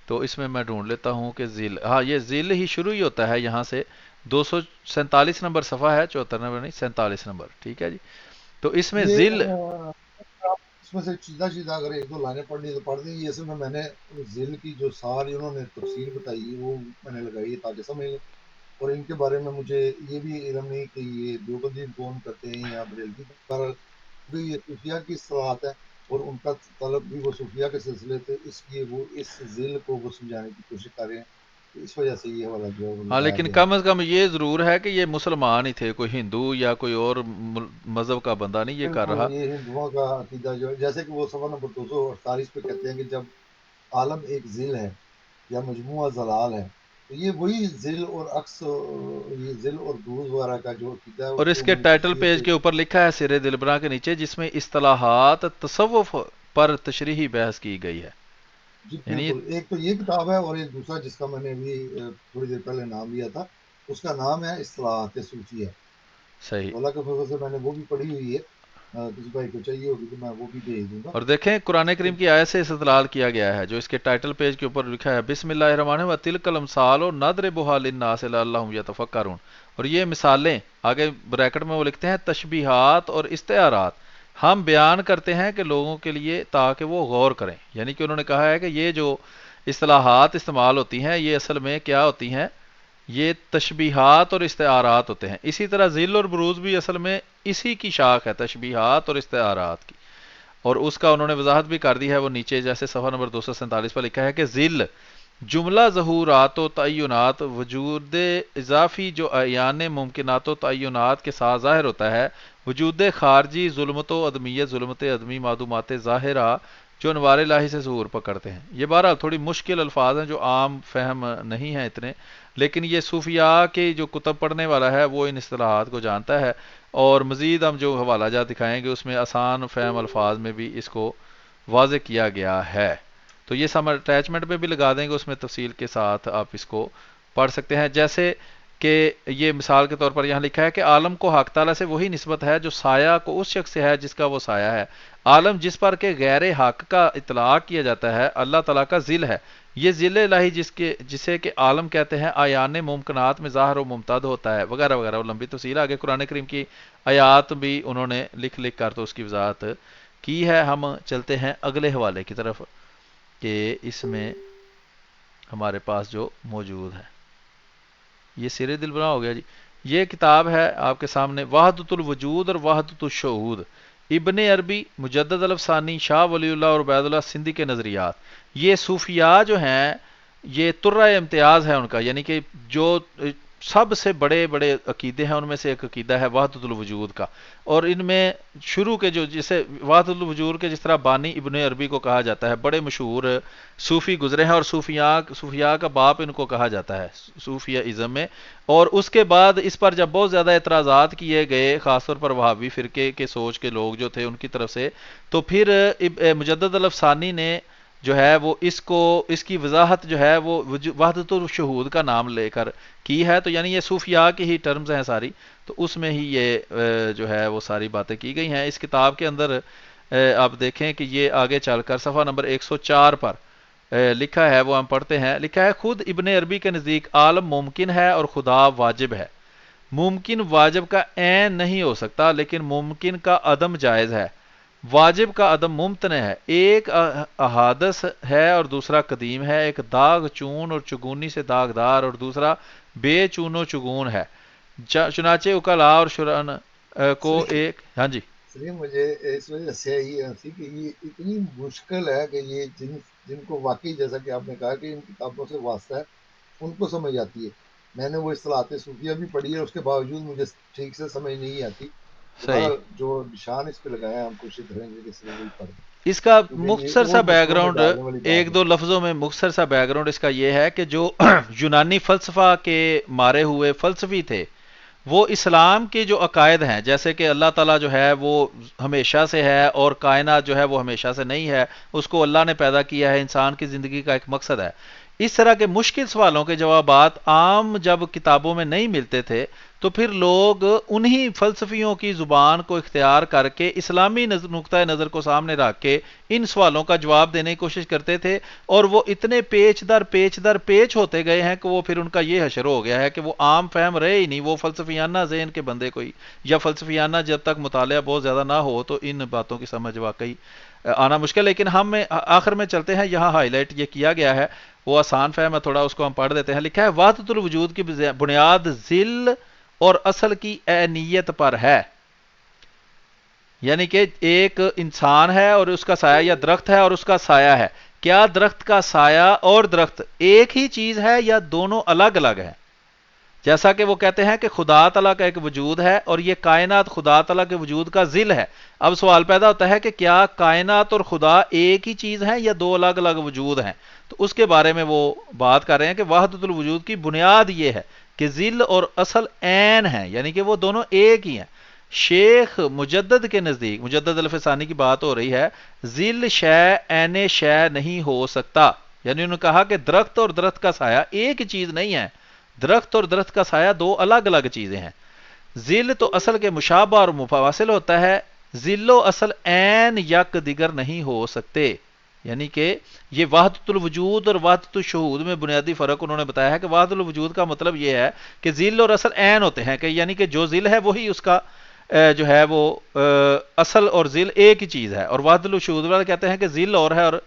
تو اس میں ڈھونڈ لیتا ہوں کہ ذیل، ہاں یہ ذیل ہی شروع ہی ہوتا ہے یہاں سے، 247 نمبر صفحہ ہے، 74 نمبر نہیں 47 نمبر، ٹھیک ہے جی، تو اس میں یہ ذیل، آپ اس میں سے سیدھا سیدھا اگر ایک دو لائنیں پڑھنی تو پڑھ دیں، یہ اصل میں نے ذیل کی جو ساری انہوں نے تفصیل بتائی ہے وہ میں نے لگائی ہے تاکہ سمجھ لیں، اور ان کے بارے میں مجھے یہ بھی علم نہیں کہ یہ دیوبندی کون کرتے ہیں یا بریلوی، پر یہ صوفیہ کی اصطلاحات ہے اور ان کا طلب بھی وہ صوفیہ کے سلسلے تھے، اس لیے وہ اس ذیل کو وہ سمجھانے کی کوشش کر رہے ہیں، تو اس وجہ سے یہ والا جو ہے وہ ہاں لگایا لیکن گیا ہے۔ کم از کم یہ ضرور ہے کہ یہ مسلمان ہی تھے، کوئی ہندو یا کوئی اور مذہب کا بندہ نہیں یہ کر بالکل رہا۔ یہ ہندوؤں کا عقیدہ جو ہے جیسے کہ وہ صفحہ نمبر 248 پہ کہتے ہیں کہ جب عالم ایک ذیل ہے یا مجموعہ ضلال ہے تو یہ وہی ذل اور عکس، یہ ذل اور بروز وغیرہ کا جو عقیدہ ہے اور اس اس کو کے انہوں نے ٹائٹل تفصیل پیج سے. کے اوپر لکھا ہے سر دلبراں کے نیچے، جس میں اصطلاحات تصوف پر تشریحی بحث کی گئی ہے. جی یعنی بالکل، ایک تو یہ کتاب ہے، اور ایک دوسرا جس کا میں نے ابھی تھوڑی دیر پہلے نام لیا تھا، اس کا نام ہے اصطلاحات صوفیہ. صحیح. تو اللہ کے فضل سے میں نے وہ بھی پڑھی ہوئی ہے. کسی بھائی کو چاہیے ہوگی تو میں وہ بھی بھیج دوں گا. اور دیکھیں قرآن تو کریم کی آیت سے استدلال کیا گیا ہے، جو اس کے ٹائٹل پیج کے اوپر لکھا ہے بسم اللہ الرحمن الرحیم وتلک الامثال نضربها للناس لعلهم يتفکرون. اور یہ مثالیں، آگے بریکٹ میں وہ لکھتے ہیں تشبیہات اور استعارات، ہم بیان کرتے ہیں کہ لوگوں کے لیے تاکہ وہ غور کریں. یعنی کہ انہوں نے کہا ہے کہ یہ جو اصطلاحات استعمال ہوتی ہیں یہ اصل میں کیا ہوتی ہیں؟ یہ تشبیہات اور استعارات ہوتے ہیں. اسی طرح ذل اور بروز بھی اصل میں اسی کی شاخ ہے، تشبیہات اور استعارات کی. اور اس کا انہوں نے وضاحت بھی کر دی ہے، وہ نیچے جیسے صفحہ نمبر 247 پر لکھا ہے کہ ذل جملہ ظہورات و تعینات وجود اضافی جو اعیان ممکنات و تعینات کے ساتھ ظاہر ہوتا ہے، وجود خارجی ظلمت و عدمیت ظلمت عدمی معدومات ظاہرہ جو انوار الہی سے ظہور پکڑتے ہیں. یہ بہرحال تھوڑی مشکل الفاظ ہیں جو عام فہم نہیں ہیں اتنے، لیکن یہ صوفیاء کے جو کتب پڑھنے والا ہے وہ ان اصطلاحات کو جانتا ہے. اور مزید ہم جو حوالہ جات دکھائیں گے اس میں آسان فہم الفاظ میں بھی اس کو واضح کیا گیا ہے. تو یہ سم اٹیچمنٹ میں بھی لگا دیں گے، اس میں تفصیل کے ساتھ آپ اس کو پڑھ سکتے ہیں. جیسے کہ یہ مثال کے طور پر یہاں لکھا ہے کہ عالم کو حق تعالیٰ سے وہی نسبت ہے جو سایہ کو اس شخص سے ہے جس کا وہ سایہ ہے. عالم جس پر کہ غیر حق کا اطلاق کیا جاتا ہے اللہ تعالیٰ کا ذل ہے. یہ ذل الہی جسے کہ عالم کہتے ہیں آیان ممکنات میں ظاہر و ممتد ہوتا ہے، وغیرہ وغیرہ. وہ لمبی تفصیل آگے قرآن کریم کی آیات بھی انہوں نے لکھ لکھ کر تو اس کی وضاحت کی ہے. ہم چلتے ہیں اگلے حوالے کی طرف کہ اس میں ہمارے پاس جو موجود ہے یہ سیر دلبراں ہو گیا جی. یہ کتاب ہے آپ کے سامنے وحدۃ الوجود اور وحدۃ الشہود، ابن عربی مجدد الفسانی شاہ ولی اللہ اور عبید اللہ سندھی کے نظریات. یہ صوفیاء جو ہیں یہ ترہ امتیاز ہے ان کا، یعنی کہ جو سب سے بڑے بڑے عقیدے ہیں ان میں سے ایک عقیدہ ہے وحدۃ الوجود کا. اور ان میں شروع کے جو جسے وحدۃ الوجود کے جس طرح بانی ابن عربی کو کہا جاتا ہے، بڑے مشہور صوفی گزرے ہیں، اور صوفیاء کا باپ ان کو کہا جاتا ہے صوفیہ ازم میں. اور اس کے بعد اس پر جب بہت زیادہ اعتراضات کیے گئے خاص طور پر وہابی فرقے کے سوچ کے لوگ جو تھے ان کی طرف سے، تو پھر مجدد الافسانی نے جو ہے وہ اس کی وضاحت جو ہے وہ وحدت الشہود کا نام لے کر کی ہے. تو یعنی یہ صوفیاء کی ہی ٹرمز ہیں ساری، تو اس میں ہی یہ جو ہے وہ ساری باتیں کی گئی ہیں. اس کتاب کے اندر آپ دیکھیں کہ یہ آگے چل کر صفحہ نمبر 104 پر لکھا ہے، وہ ہم پڑھتے ہیں. لکھا ہے خود ابن عربی کے نزدیک عالم ممکن ہے اور خدا واجب ہے. ممکن واجب کا عین نہیں ہو سکتا، لیکن ممکن کا عدم جائز ہے. واجب کا عدم ممتنع ہے. ایک احادث ہے اور دوسرا قدیم ہے. ایک داغ چون اور چگونی سے داغدار اور دوسرا بے چون و چگون ہے. چنانچہ اکلا اور شرن کو ایک ہاں جی سلیم مجھے اس وجہ سے یہ ہنسی کہ یہ اتنی مشکل ہے کہ یہ جن کو واقعی جیسا کہ آپ نے کہا کہ ان کتابوں سے واسطہ ہے ان کو سمجھ آتی ہے. میں نے وہ اصطلاحات صوفیہ بھی پڑھی ہے، اس کے باوجود مجھے ٹھیک سے سمجھ نہیں آتی. صحیح. دوبارہ جو نشان اس پہ لگایا ہم کوشش کریں گے کہ صرف وہی پڑھ دیں، اس کا کیونکہ یہ مختصر سا اور بیک مسئلوں میں گراؤنڈ ڈالنے والی بات ایک ہے. دو لفظوں میں مختصر سا بیک گراؤنڈ اس کا یہ ہے کہ جو یونانی فلسفہ کے مارے ہوئے فلسفی تھے وہ اسلام کے جو عقائد ہیں، جیسے کہ اللہ تعالیٰ جو ہے وہ ہمیشہ سے ہے اور کائنات جو ہے وہ ہمیشہ سے نہیں ہے، اس کو اللہ نے پیدا کیا ہے، انسان کی زندگی کا ایک مقصد ہے. اس طرح کے مشکل سوالوں کے جوابات عام جب کتابوں میں نہیں ملتے تھے تو پھر لوگ انہی فلسفیوں کی زبان کو اختیار کر کے اسلامی نقطۂ نظر کو سامنے رکھ کے ان سوالوں کا جواب دینے کی کوشش کرتے تھے. اور وہ اتنے پیچ ہوتے گئے ہیں کہ وہ پھر ان کا یہ حشر ہو گیا ہے کہ وہ عام فہم رہے ہی نہیں. وہ فلسفیانہ ذہن کے بندے کوئی یا فلسفیانہ جب تک مطالعہ بہت زیادہ نہ ہو تو ان باتوں کی سمجھ واقعی آنا مشکل. لیکن ہم آخر میں چلتے ہیں، یہاں ہائی لائٹ یہ کیا گیا ہے، وہ آسان فہم ہے تھوڑا، اس کو ہم پڑھ دیتے ہیں. لکھا ہے وحدت الوجود کی بنیاد ذل اور اصل کی عینیت پر ہے. یعنی کہ ایک انسان ہے اور اس کا سایہ، یا درخت ہے اور اس کا سایہ ہے. کیا درخت کا سایہ اور درخت ایک ہی چیز ہے یا دونوں الگ الگ ہیں؟ جیسا کہ وہ کہتے ہیں کہ خدا تعالیٰ کا ایک وجود ہے اور یہ کائنات خدا تعالیٰ کے وجود کا ذل ہے. اب سوال پیدا ہوتا ہے کہ کیا کائنات اور خدا ایک ہی چیز ہے یا دو الگ الگ وجود ہیں؟ تو اس کے بارے میں وہ بات کر رہے ہیں کہ وحدت الوجود کی بنیاد یہ ہے کہ ذل اور اصل عین ہے، یعنی کہ وہ دونوں ایک ہی ہیں. شیخ مجدد کے نزدیک، مجدد الف ثانی کی بات ہو رہی ہے، ذل شے عین شے نہیں ہو سکتا. یعنی انہوں نے کہا کہ درخت اور درخت کا سایہ ایک چیز نہیں ہے، درخت اور درخت کا سایہ دو الگ الگ چیزیں ہیں. ذل تو اصل کے مشابہ اور مفاصل ہوتا ہے، ذل و اصل عین یک دیگر نہیں ہو سکتے. یعنی کہ یہ وحدت الوجود اور وحدت الشہود میں بنیادی فرق انہوں نے بتایا ہے کہ وحدت الوجود کا مطلب یہ ہے کہ ذل اور اصل عین ہوتے ہیں، کہ یعنی کہ جو ذل ہے وہی اس کا جو ہے وہ اصل اور ذل ایک ہی چیز ہے. اور وحدت الشہود والے کہتے ہیں کہ ذل اور ہے اور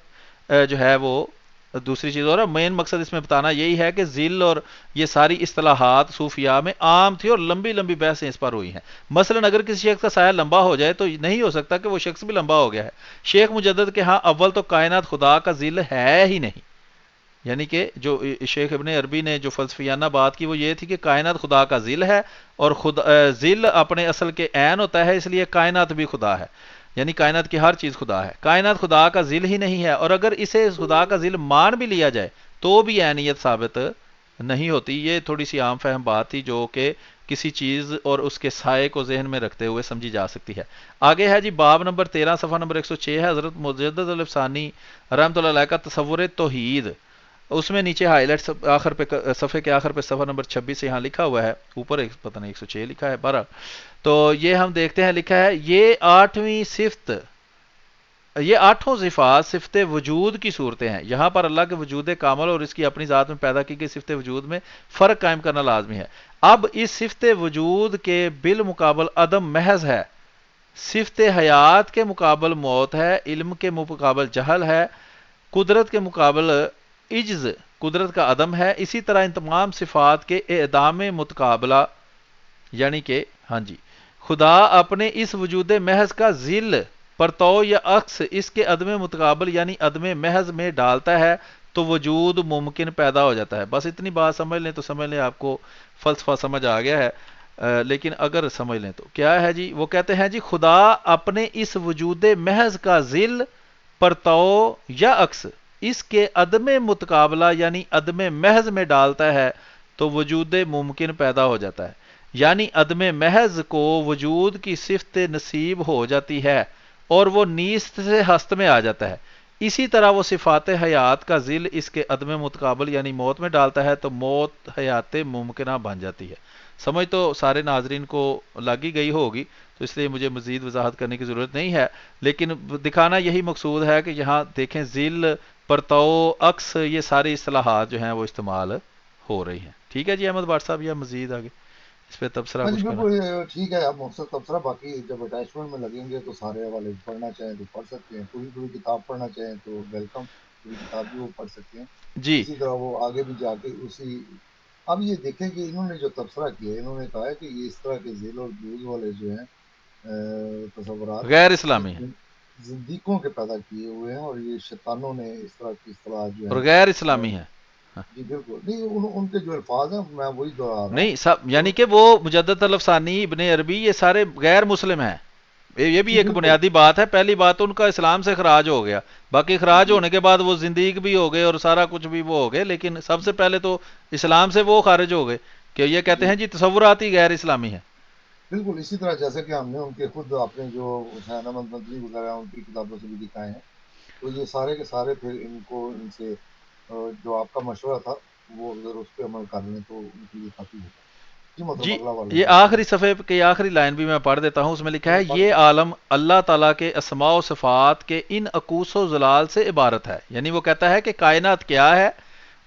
جو ہے وہ دوسری چیز. اور مین مقصد اس میں بتانا یہی ہے کہ ذل اور یہ ساری اصطلاحات صوفیاء میں عام تھی اور لمبی لمبی بحثیں اس پر ہوئی ہیں. مثلا اگر کسی شخص کا سایہ لمبا ہو جائے تو نہیں ہو سکتا کہ وہ شخص بھی لمبا ہو گیا ہے. شیخ مجدد کے ہاں اول تو کائنات خدا کا ذل ہے ہی نہیں. یعنی کہ جو شیخ ابن عربی نے جو فلسفیانہ بات کی وہ یہ تھی کہ کائنات خدا کا ذل ہے اور ذل اپنے اصل کے عین ہوتا ہے، اس لیے کائنات بھی خدا ہے. یعنی کائنات کی ہر چیز خدا ہے، کائنات خدا کا ذل ہی نہیں ہے. اور اگر اسے خدا کا ذل مان بھی لیا جائے تو بھی عینیت ثابت نہیں ہوتی. یہ تھوڑی سی عام فہم بات تھی جو کہ کسی چیز اور اس کے سائے کو ذہن میں رکھتے ہوئے سمجھی جا سکتی ہے. آگے ہے جی باب نمبر 13 صفحہ نمبر 106 ہے حضرت مجدد الفسانی رحمۃ اللہ علیہ کا تصور توحید. اس میں نیچے ہائی لائٹ آخر پہ صفحے کے آخر پہ صفحہ نمبر 26 سے یہاں لکھا ہوا ہے، اوپر ایک پتہ نہیں 106 لکھا ہے 12. تو یہ ہم دیکھتے ہیں، لکھا ہے یہ آٹھویں صفت، یہ آٹھوں صفات صفت وجود کی صورتیں ہیں. یہاں پر اللہ کے وجود کامل اور اس کی اپنی ذات میں پیدا کی گئی صفت وجود میں فرق قائم کرنا لازمی ہے. اب اس صفت وجود کے بالمقابل عدم محض ہے، صفت حیات کے مقابل موت ہے، علم کے مقابل جہل ہے، قدرت کے مقابل عجز قدرت کا عدم ہے. اسی طرح ان تمام صفات کے اعدام متقابلہ، یعنی کہ ہاں جی خدا اپنے اس وجود محض کا ذل پرتو یا عکس اس کے عدم متقابل یعنی عدم محض میں ڈالتا ہے تو وجود ممکن پیدا ہو جاتا ہے. بس اتنی بات سمجھ لیں تو سمجھ لیں آپ کو فلسفہ سمجھ آ گیا ہے. لیکن اگر سمجھ لیں تو کیا ہے جی، وہ کہتے ہیں جی خدا اپنے اس وجود محض کا ذل پرتو یا عکس اس کے عدم متقابلہ یعنی عدم محض میں ڈالتا ہے تو وجود ممکن پیدا ہو جاتا ہے. یعنی عدم محض کو وجود کی صفت نصیب ہو جاتی ہے اور وہ نیست سے ہست میں آ جاتا ہے. اسی طرح وہ صفات حیات کا ذل اس کے عدم متقابل یعنی موت میں ڈالتا ہے تو موت حیات ممکنہ بن جاتی ہے. سمجھ تو سارے ناظرین کو لگ ہی گئی ہوگی، تو اس لیے مجھے مزید وضاحت کرنے کی ضرورت نہیں ہے، لیکن دکھانا یہی مقصود ہے کہ یہاں دیکھیں ذل پرتو عکس یہ ساری اصطلاحات جو ہیں وہ استعمال ہو رہی ہیں. ٹھیک ہے جی احمد بٹ صاحب، یا مزید آگے اس پہ تبصرہ ہاں جی کچھ کرنا؟ بالکل ٹھیک ہے. آپ مختصر تبصرہ، باقی جب اٹیچمنٹ میں لگیں گے تو سارے حوالے پڑھنا چاہیں تو پڑھ سکتے ہیں، پوری کتاب پڑھنا چاہیں تو ویلکم، پوری کتاب بھی وہ پڑھ سکتے ہیں. جی اسی طرح وہ آگے بھی جا کے اسی، اب یہ دیکھیں کہ انہوں نے جو تبصرہ کیا ہے، انہوں نے کہا ہے کہ یہ اس طرح کے ذیل اور بوجھ والے جو ہیں تصورات غیر یہ اسلامی ہے زندیقوں کے پیدا کیے ہوئے ہیں، اور یہ شیطانوں نے اس طرح کی اصطلاح جو اور ہیں غیر اسلامی ہے. جی بالکل نہیں، ان کے جو الفاظ ہیں میں وہی دہرا رہا ہوں. نہیں سب، یعنی کہ وہ مجدد الفسانی ابن عربی یہ سارے غیر مسلم ہیں. یہ بھی جی ایک بالکل بنیادی بات ہے. پہلی بات تو ان کا اسلام سے خراج ہو گیا، باقی خراج جی ہونے کے بعد وہ زندیق بھی ہو گئے اور سارا کچھ بھی وہ ہو گئے، لیکن سب سے پہلے تو اسلام سے وہ خارج ہو گئے کہ یہ کہتے جی ہیں جی تصورات ہی غیر اسلامی ہیں. بالکل اسی طرح جیسے کہ ہم نے ان کے خود اپنے جو حسین احمد مدنی وغیرہ ان کی کتابوں سے بھی دکھائے ہیں، تو یہ سارے کے سارے پھر ان کو ان سے جو آپ کا مشورہ تھا وہ اگر اس پہ عمل کر لیں تو ان کے لیے کافی ہوگا. جی محترم جی اگلا والا یہ دیکھتے آخری ہیں. صفحے کی آخری لائن بھی میں پڑھ دیتا ہوں. اس میں لکھا ہے پڑھ یہ دیں. عالم اللہ تعالیٰ کے اسماء و صفات کے ان عکوس و ظلال سے عبارت ہے. یعنی وہ کہتا ہے کہ کائنات کیا ہے،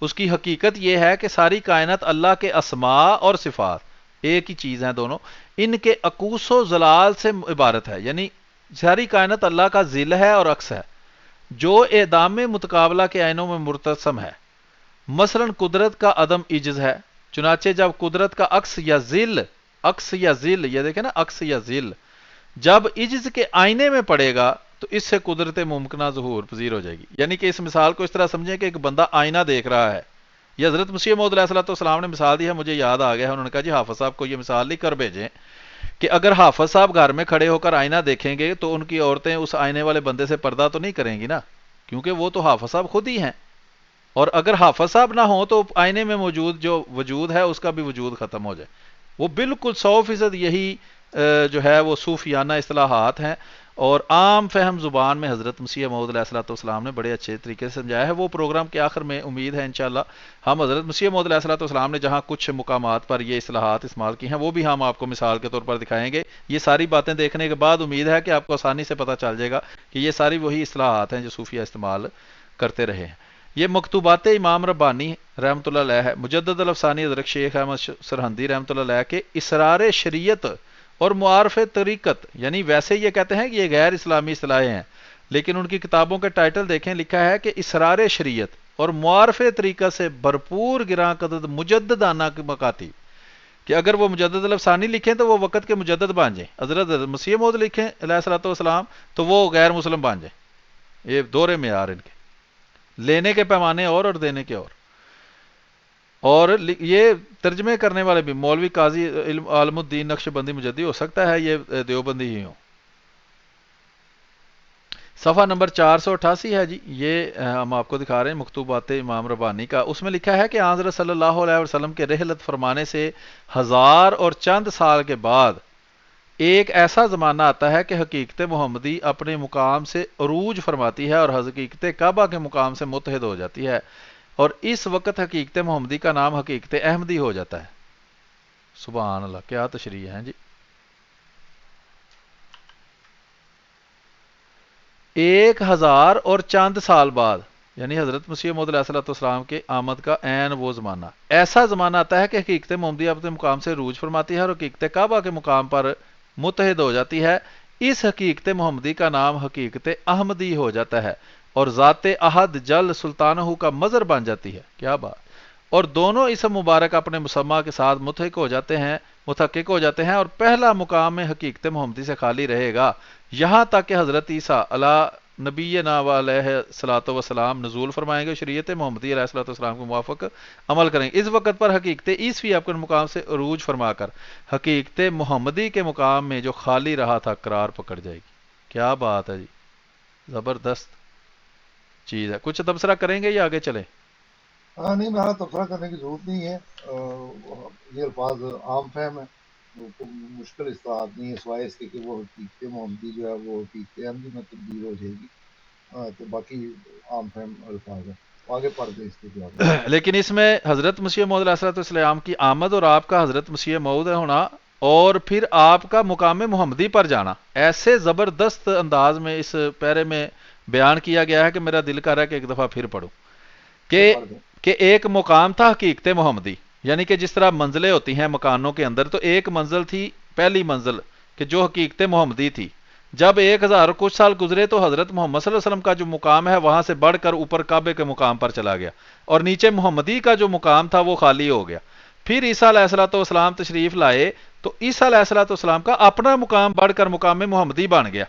اس کی حقیقت یہ ہے کہ ساری کائنات اللہ کے اسماء اور صفات ایک ہی چیز ہیں دونوں، ان کے عکوس و ظلال سے عبارت ہے. یعنی ساری کائنات اللہ کا ذل ہے اور عکس ہے جو اعدام متقابلہ کے عینوں میں مرتسم ہے. مثلا قدرت کا عدم عجز ہے، چنانچہ جب قدرت کا عکس یا ذل یہ دیکھیں نا عکس یا ذل جب عجز کے آئینے میں پڑے گا تو اس سے قدرت ممکنہ ظہور پذیر ہو جائے گی. یعنی کہ اس مثال کو اس طرح سمجھیں کہ ایک بندہ آئینہ دیکھ رہا ہے، یہ حضرت مسیح موعود علیہ السلام نے مثال دی ہے، مجھے یاد آ گیا ہے، انہوں نے کہا جی حافظ صاحب کو یہ مثال لکھ کر بھیجیں کہ اگر حافظ صاحب گھر میں کھڑے ہو کر آئینہ دیکھیں گے تو ان کی عورتیں اس آئینے والے بندے سے پردہ تو نہیں کریں گی نا، کیونکہ وہ تو حافظ صاحب خود ہی ہیں، اور اگر حافظ صاحب نہ ہوں تو آئینے میں موجود جو وجود ہے اس کا بھی وجود ختم ہو جائے۔ وہ بالکل 100% یہی جو ہے وہ صوفیانہ اصطلاحات ہیں، اور عام فہم زبان میں حضرت مسیح موعود علیہ السلام نے بڑے اچھے طریقے سے سمجھایا ہے۔ وہ پروگرام کے آخر میں امید ہے انشاءاللہ ہم حضرت مسیح موعود علیہ السلام نے جہاں کچھ مقامات پر یہ اصطلاحات استعمال کی ہیں وہ بھی ہم آپ کو مثال کے طور پر دکھائیں گے۔ یہ ساری باتیں دیکھنے کے بعد امید ہے کہ آپ کو آسانی سے پتہ چل جائے گا کہ یہ ساری وہی اصطلاحات ہیں جو صوفیہ استعمال کرتے رہے ہیں۔ یہ مکتوبات امام ربانی رحمۃ اللہ علیہ ہے، مجدد الافسانی حضرت شیخ احمد سرہندی رحمۃ اللہ علیہ کے اسرار شریعت اور معارف طریقت، یعنی ویسے یہ کہتے ہیں کہ یہ غیر اسلامی اصطلاحیں ہیں، لیکن ان کی کتابوں کے ٹائٹل دیکھیں، لکھا ہے کہ اسرار شریعت اور معارف طریقت سے بھرپور گراں قدد مجددانہ مکاتیب، کہ اگر وہ مجدد الافسانی لکھیں تو وہ وقت کے مجدد بن جائیں، حضرت مسیح موعود لکھیں علیہ الصلوۃ والسلام تو وہ غیر مسلم بن جائیں۔ یہ دور معیار ان کے لینے کے پیمانے اور دینے کے اور یہ ترجمے کرنے والے بھی مولوی قاضی عالم الدین نقش بندی مجدی ہو سکتا ہے یہ دیوبندی ہی ہوں۔ صفحہ نمبر 488 ہے جی، یہ ہم آپ کو دکھا رہے ہیں مکتوبات امام ربانی کا، اس میں لکھا ہے کہ حضرت صلی اللہ علیہ وسلم کے رحلت فرمانے سے 1000 اور چند سال کے بعد ایک ایسا زمانہ آتا ہے کہ حقیقت محمدی اپنے مقام سے عروج فرماتی ہے اور حقیقت کعبہ کے مقام سے متحد ہو جاتی ہے، اور اس وقت حقیقت محمدی کا نام حقیقت احمدی ہو جاتا ہے۔ سبحان اللہ، کیا تشریح ہے جی۔ 1000 اور چند سال بعد، یعنی حضرت مسیح موعود علیہ السلام کے آمد کا عین وہ زمانہ، ایسا زمانہ آتا ہے کہ حقیقت محمدی اپنے مقام سے عروج فرماتی ہے اور حقیقت کعبہ کے مقام پر متحد ہو جاتی ہے۔ اس حقیقت محمدی کا نام حقیقت احمدی ہو جاتا ہے اور ذات احد جل سلطانہ کا مظہر بن جاتی ہے۔ کیا بات! اور دونوں اسم مبارک اپنے مسمہ کے ساتھ متحقق ہو جاتے ہیں اور پہلا مقام میں حقیقت محمدی سے خالی رہے گا یہاں تک کہ حضرت عیسیٰ علیہ نبینا علیہ الصلوۃ والسلام نزول فرمائیں گے، شریعت محمدی علیہ الصلوۃ والسلام کے موافق عمل کریں گے۔ اس وقت پر حقیقت عیسوی اپنے مقام سے عروج فرما کر حقیقت محمدی کے مقام میں جو خالی رہا تھا قرار پکڑ جائے گی۔ کیا بات ہے جی، زبردست چیز ہے۔ کچھ تبصرہ کریں گے یا آگے چلیں؟ نہیں، میرا تبصرہ کرنے کی ضرورت نہیں ہے، یہ الفاظ عام فہم ہے، مشکل اصطلاحات نہیں ہے، سوائے اس کے کہ وہ حقیقت محمدی جو ہے وہ حقیقت احمدی میں تبدیل ہو جائے گی، تو باقی عام فہم الفاظ ہیں، آگے پڑھ دیں اس کے جواب۔ لیکن اس میں حضرت مسیح موعود علیہ السلام کی آمد اور آپ کا حضرت مسیح موعود ہونا اور پھر آپ کا مقام محمدی پر جانا ایسے زبردست انداز میں اس پیرے میں بیان کیا گیا ہے کہ میرا دل کر رہا ہے کہ ایک دفعہ پھر پڑھوں پڑھ دیں۔ کہ ایک مقام تھا حقیقت محمدی، یعنی کہ جس طرح منزلیں ہوتی ہیں مکانوں کے اندر، تو ایک منزل تھی، پہلی منزل کہ جو حقیقت محمدی تھی۔ جب 1000 کچھ سال گزرے تو حضرت محمد صلی اللہ علیہ وسلم کا جو مقام ہے وہاں سے بڑھ کر اوپر کعبے کے مقام پر چلا گیا، اور نیچے محمدی کا جو مقام تھا وہ خالی ہو گیا۔ پھر عیسیٰ علیہ السلام تشریف لائے تو عیسیٰ علیہ السلام کا اپنا مقام بڑھ کر مقام محمدی بن گیا،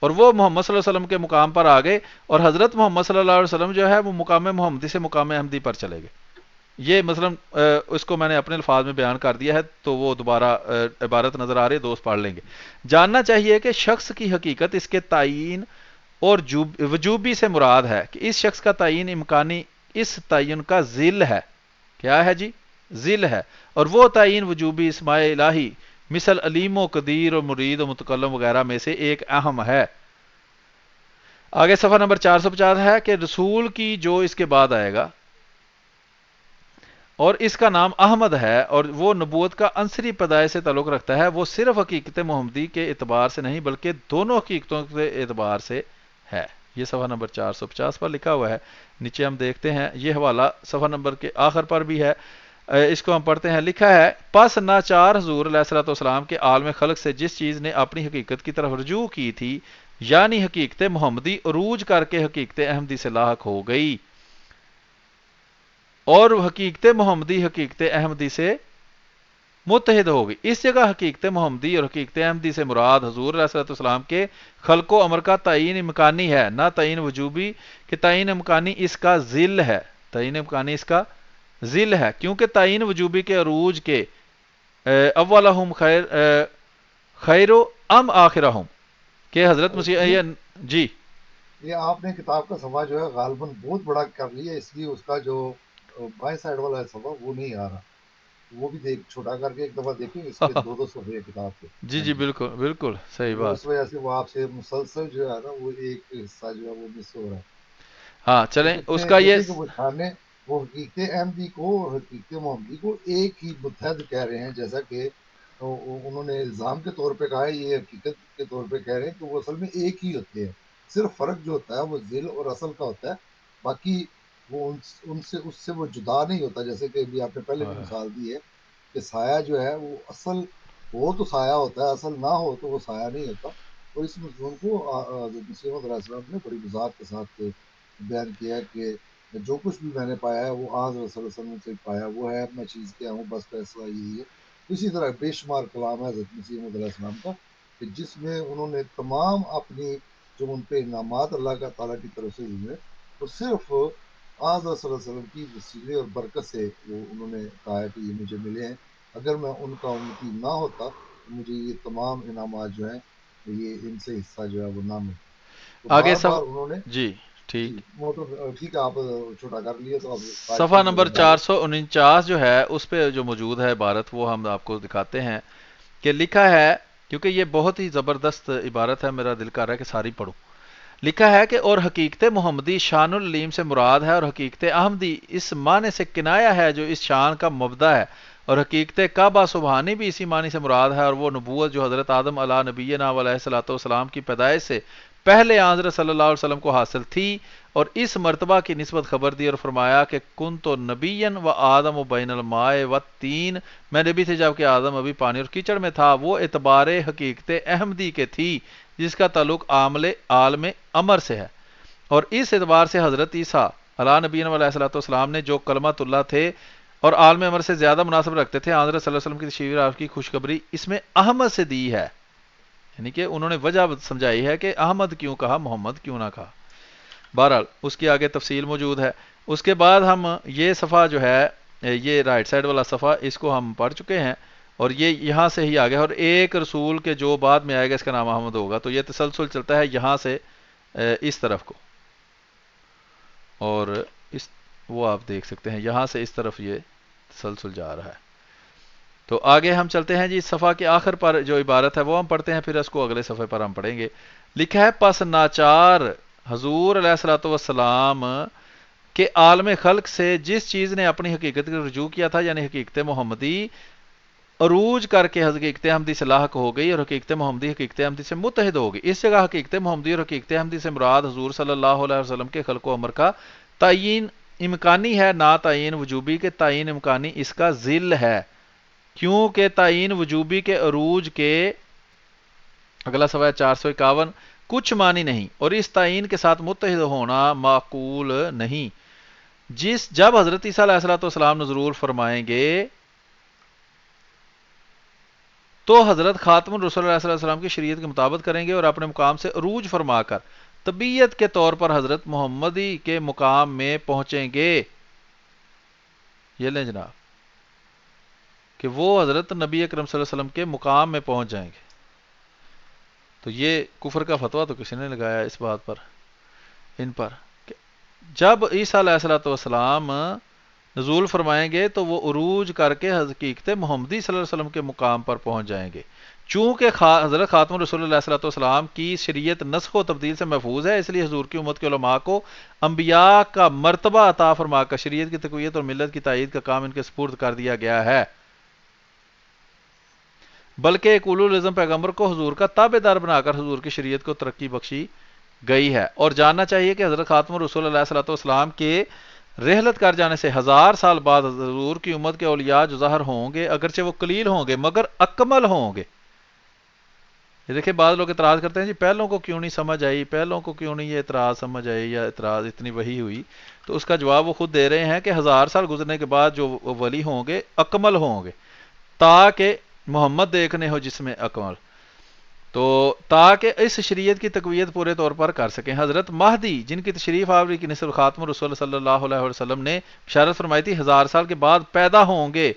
اور وہ محمد صلی اللہ علیہ وسلم کے مقام پر آ گئے، اور حضرت محمد صلی اللہ علیہ وسلم جو ہے وہ مقام محمدی سے مقام احمدی پر چلے گئے۔ یہ مثلا اس کو میں نے اپنے الفاظ میں بیان کر دیا ہے، تو وہ دوبارہ عبارت نظر آ رہی ہے، دوست پڑھ لیں گے۔ جاننا چاہیے کہ شخص کی حقیقت اس کے تعین اور وجوبی سے مراد ہے کہ اس شخص کا تعین امکانی اس تعین کا ذل ہے۔ کیا ہے جی؟ ذل ہے، اور وہ تعین وجوبی اسماء الہی مثل علیم و قدیر اور مرید و متکلم وغیرہ میں سے ایک اہم ہے۔ آگے صفحہ نمبر 450 ہے کہ رسول کی جو اس کے بعد آئے گا اور اس کا نام احمد ہے اور وہ نبوت کا عنصری پیدائش سے تعلق رکھتا ہے، وہ صرف حقیقت محمدی کے اعتبار سے نہیں بلکہ دونوں حقیقتوں کے اعتبار سے ہے۔ یہ صفحہ نمبر 450 پر لکھا ہوا ہے، نیچے ہم دیکھتے ہیں، یہ حوالہ صفحہ نمبر کے آخر پر بھی ہے، اس کو ہم پڑھتے ہیں۔ لکھا ہے، پس ناچار حضور علیہ السلام کے عالم خلق سے جس چیز نے اپنی حقیقت کی طرف رجوع کی تھی، یعنی حقیقت محمدی، عروج کر کے حقیقت احمدی سے لاحق ہو گئی، اور حقیقت محمدی حقیقت احمدی سے متحد ہو گئی۔ اس جگہ حقیقت محمدی اور حقیقت احمدی سے مراد حضور علیہ السلام کے خلق و امر کا تعین امکانی ہے، نہ تعین وجوبی، کہ تعین امکانی اس کا ذل ہے، تعین امکانی اس کا ذل ہے، کیونکہ تعین وجوبی کے عروج کے اولہم خیر ام آخرہم، کہ حضرت مسیح یہ جی یہ آپ نے کتاب کا صفحہ جو ہے غالباً بہت بڑا کر لیا، اس لیے اس کا جو بائیں سائڈ والا ہے صفحہ وہ نہیں آ رہا، وہ بھی دیکھ چھوٹا کر کے ایک دفعہ دیکھیں، اس کے دو دو صفحے کتاب کے. جی ہاں جی جی. بالکل بالکل صحیح وہ بات. اس وجہ سے وہ آپ سے مسلسل جو ہے نا وہ ایک حصہ جو ہے وہ مس ہو رہا ہے. ہاں وہ چلیں کہتے اس ہیں کا یہ دیکھیں کہ وہ نے وہ حقیقت احمدی کو اور حقیقت محمدی کو ایک ہی متحد کہہ رہے ہیں، جیسا کہ انہوں نے الزام کے طور پہ کہا ہے، یہ حقیقت کے طور پہ کہہ رہے ہیں کہ وہ اصل میں ایک ہی ہوتے ہیں. صرف فرق جو ہوتا ہے وہ ذل اور اصل کا ہوتا ہے، باقی وہ اس سے وہ جدا نہیں ہوتا. جیسے کہ ابھی آپ نے پہلے بھی مثال دی ہے کہ سایہ جو ہے وہ اصل ہو تو سایہ ہوتا ہے، اصل نہ ہو تو وہ سایہ نہیں ہوتا. اور اس مضمون کو حضرت مسیح موعود علیہ السلام نے بڑی وضاحت کے ساتھ بیان کیا کہ جو کچھ بھی میں نے پایا ہے وہ آج رسول اللہ صلی اللہ علیہ وسلم سے پایا وہ ہے، میں چیز کیا ہوں، بس فیصلہ یہی ہے. اسی طرح بے شمار کلام ہے حضرت مسیح موعود علیہ السلام کا کہ جس میں انہوں نے تمام اپنی جو ان پہ انعامات اللہ کا تعالیٰ کی طرف سے ہوئے وہ صرف آج رسول اللہ علیہ وسلم کی وسیلے اور برکت سے وہ انہوں نے کہا ہے کہ یہ مجھے ملے ہیں. اگر میں ان کا امتی نہ ہوتا تو مجھے یہ تمام انعامات جو ہیں یہ ان سے حصہ جو ہے وہ نہ ملتا. تو آگے بار بار انہوں نے جی جی ٹھیک. وہ تو ٹھیک ہے، آپ چھوٹا کر لیے تو اب آج صفحہ کی نمبر نظر ڈالیں. 449 جو ہے اس پہ جو موجود ہے عبارت وہ ہم آپ کو دکھاتے ہیں کہ لکھا ہے، کیونکہ یہ بہت ہی زبردست عبارت ہے، میرا دل کر رہا ہے کہ ساری پڑھوں. لکھا ہے کہ اور حقیقت محمدی شان العلیم سے مراد ہے، اور حقیقت احمدی اس معنی سے کنایا ہے جو اس شان کا مبدا ہے، اور حقیقت کعبہ سبحانی بھی اسی معنی سے مراد ہے، اور وہ نبوت جو حضرت آدم علیہ نبینا علیہ الصلوۃ والسلام کی پیدائش سے پہلے حضرت صلی اللہ علیہ وسلم کو حاصل تھی، اور اس مرتبہ کی نسبت خبر دی اور فرمایا کہ کن تو نبین و آدم و بین الماء و تین، میں نبی تھے جب کہ آدم ابھی پانی اور کیچڑ میں تھا. وہ اعتبار حقیقت احمدی کے تھی جس کا تعلق عالم امر سے ہے، اور اس اعتبار سے حضرت عیسیٰ علیہ نبی علیہ الصلوۃ والسلام نے جو کلمۃ اللہ تھے اور عالم امر سے زیادہ مناسب رکھتے تھے، حضرت صلی اللہ علیہ وسلم کی تشریف آپ کی خوشخبری اس میں احمد سے دی ہے. یعنی کہ انہوں نے وجہ سمجھائی ہے کہ احمد کیوں کہا، محمد کیوں نہ کہا. بہرحال اس کی آگے تفصیل موجود ہے. اس کے بعد ہم یہ صفحہ جو ہے، یہ رائٹ سائڈ والا صفحہ، اس کو ہم پڑھ چکے ہیں، اور یہ یہاں سے ہی آگیا، اور ایک رسول کے جو بعد میں آئے گا اس کا نام احمد ہوگا. تو یہ تسلسل چلتا ہے یہاں سے اس طرف کو، اور اس وہ آپ دیکھ سکتے ہیں یہاں سے اس طرف یہ تسلسل جا رہا ہے. تو آگے ہم چلتے ہیں جی، صفحہ کے آخر پر جو عبارت ہے وہ ہم پڑھتے ہیں، پھر اس کو اگلے صفحے پر ہم پڑھیں گے. لکھا ہے پس ناچار حضور علیہ الصلوۃ والسلام کہ عالم خلق سے جس چیز نے اپنی حقیقت کا رجوع کیا تھا، یعنی حقیقت محمدی، عروج کر کے حقیقت احمدی سے لاحق ہو گئی، اور حقیقت محمدی حقیقت احمدی سے متحد ہو گئی. اس جگہ حقیقت محمدی اور حقیقت احمدی سے مراد حضور صلی اللہ علیہ وسلم کے خلق و امر کا تعین امکانی ہے، نہ تعین وجوبی کے. تعین امکانی اس کا ذل ہے، کیونکہ تعین وجوبی کے عروج کے اگلا صفحہ 451 کچھ معنی نہیں، اور اس تعین کے ساتھ متحد ہونا معقول نہیں. جب حضرت عیسیٰ علیہ السلام نزول فرمائیں گے تو حضرت خاتم الرسول علیہ السلام کی شریعت کے مطابق کریں گے، اور اپنے مقام سے عروج فرما کر طبیعت کے طور پر حضرت محمدی کے مقام میں پہنچیں گے. یہ لیں جناب کہ وہ حضرت نبی اکرم صلی اللہ علیہ وسلم کے مقام میں پہنچ جائیں گے. تو یہ کفر کا فتویٰ تو کسی نے لگایا اس بات پر، ان پر، کہ جب عیسیٰ علیہ السلام نزول فرمائیں گے تو وہ عروج کر کے حقیقت محمدی صلی اللہ علیہ وسلم کے مقام پر پہنچ جائیں گے. چونکہ حضرت خاتم رسول اللہ صلی اللہ علیہ وسلم کی شریعت نسخ و تبدیل سے محفوظ ہے، اس لیے حضور کی امت کے علماء کو انبیاء کا مرتبہ عطا فرما کر شریعت کی تقویت اور ملت کی تائید کا کام ان کے سپرد کر دیا گیا ہے. بلکہ ایک اولو العزم پیغمبر کو حضور کا تابع دار بنا کر حضور کی شریعت کو ترقی بخشی گئی ہے. اور جاننا چاہیے کہ حضرت خاتم رسول اللہ صلی اللہ علیہ وسلم کے رحلت کر جانے سے 1000 سال بعد حضور کی امت کے اولیاء جو ظاہر ہوں گے، اگرچہ وہ قلیل ہوں گے مگر اکمل ہوں گے. یہ دیکھیں بعض لوگ اعتراض کرتے ہیں جی پہلوں کو کیوں نہیں سمجھ آئی، پہلوں کو کیوں نہیں یہ اعتراض سمجھ آئی، یا اعتراض اتنی وحی ہوئی. تو اس کا جواب وہ خود دے رہے ہیں کہ 1000 سال گزرنے کے بعد جو ولی ہوں گے اکمل ہوں گے، تاکہ محمد دیکھنے ہو جس میں اکمل. تو تاکہ اس شریعت کی تقویت پورے طور پر کر سکیں. حضرت مہدی جن کی تشریف آوری کی نسل خاتم الرسول صلی اللہ علیہ وسلم نے بشارت فرمائی تھی 1000 سال کے بعد پیدا ہوں گے،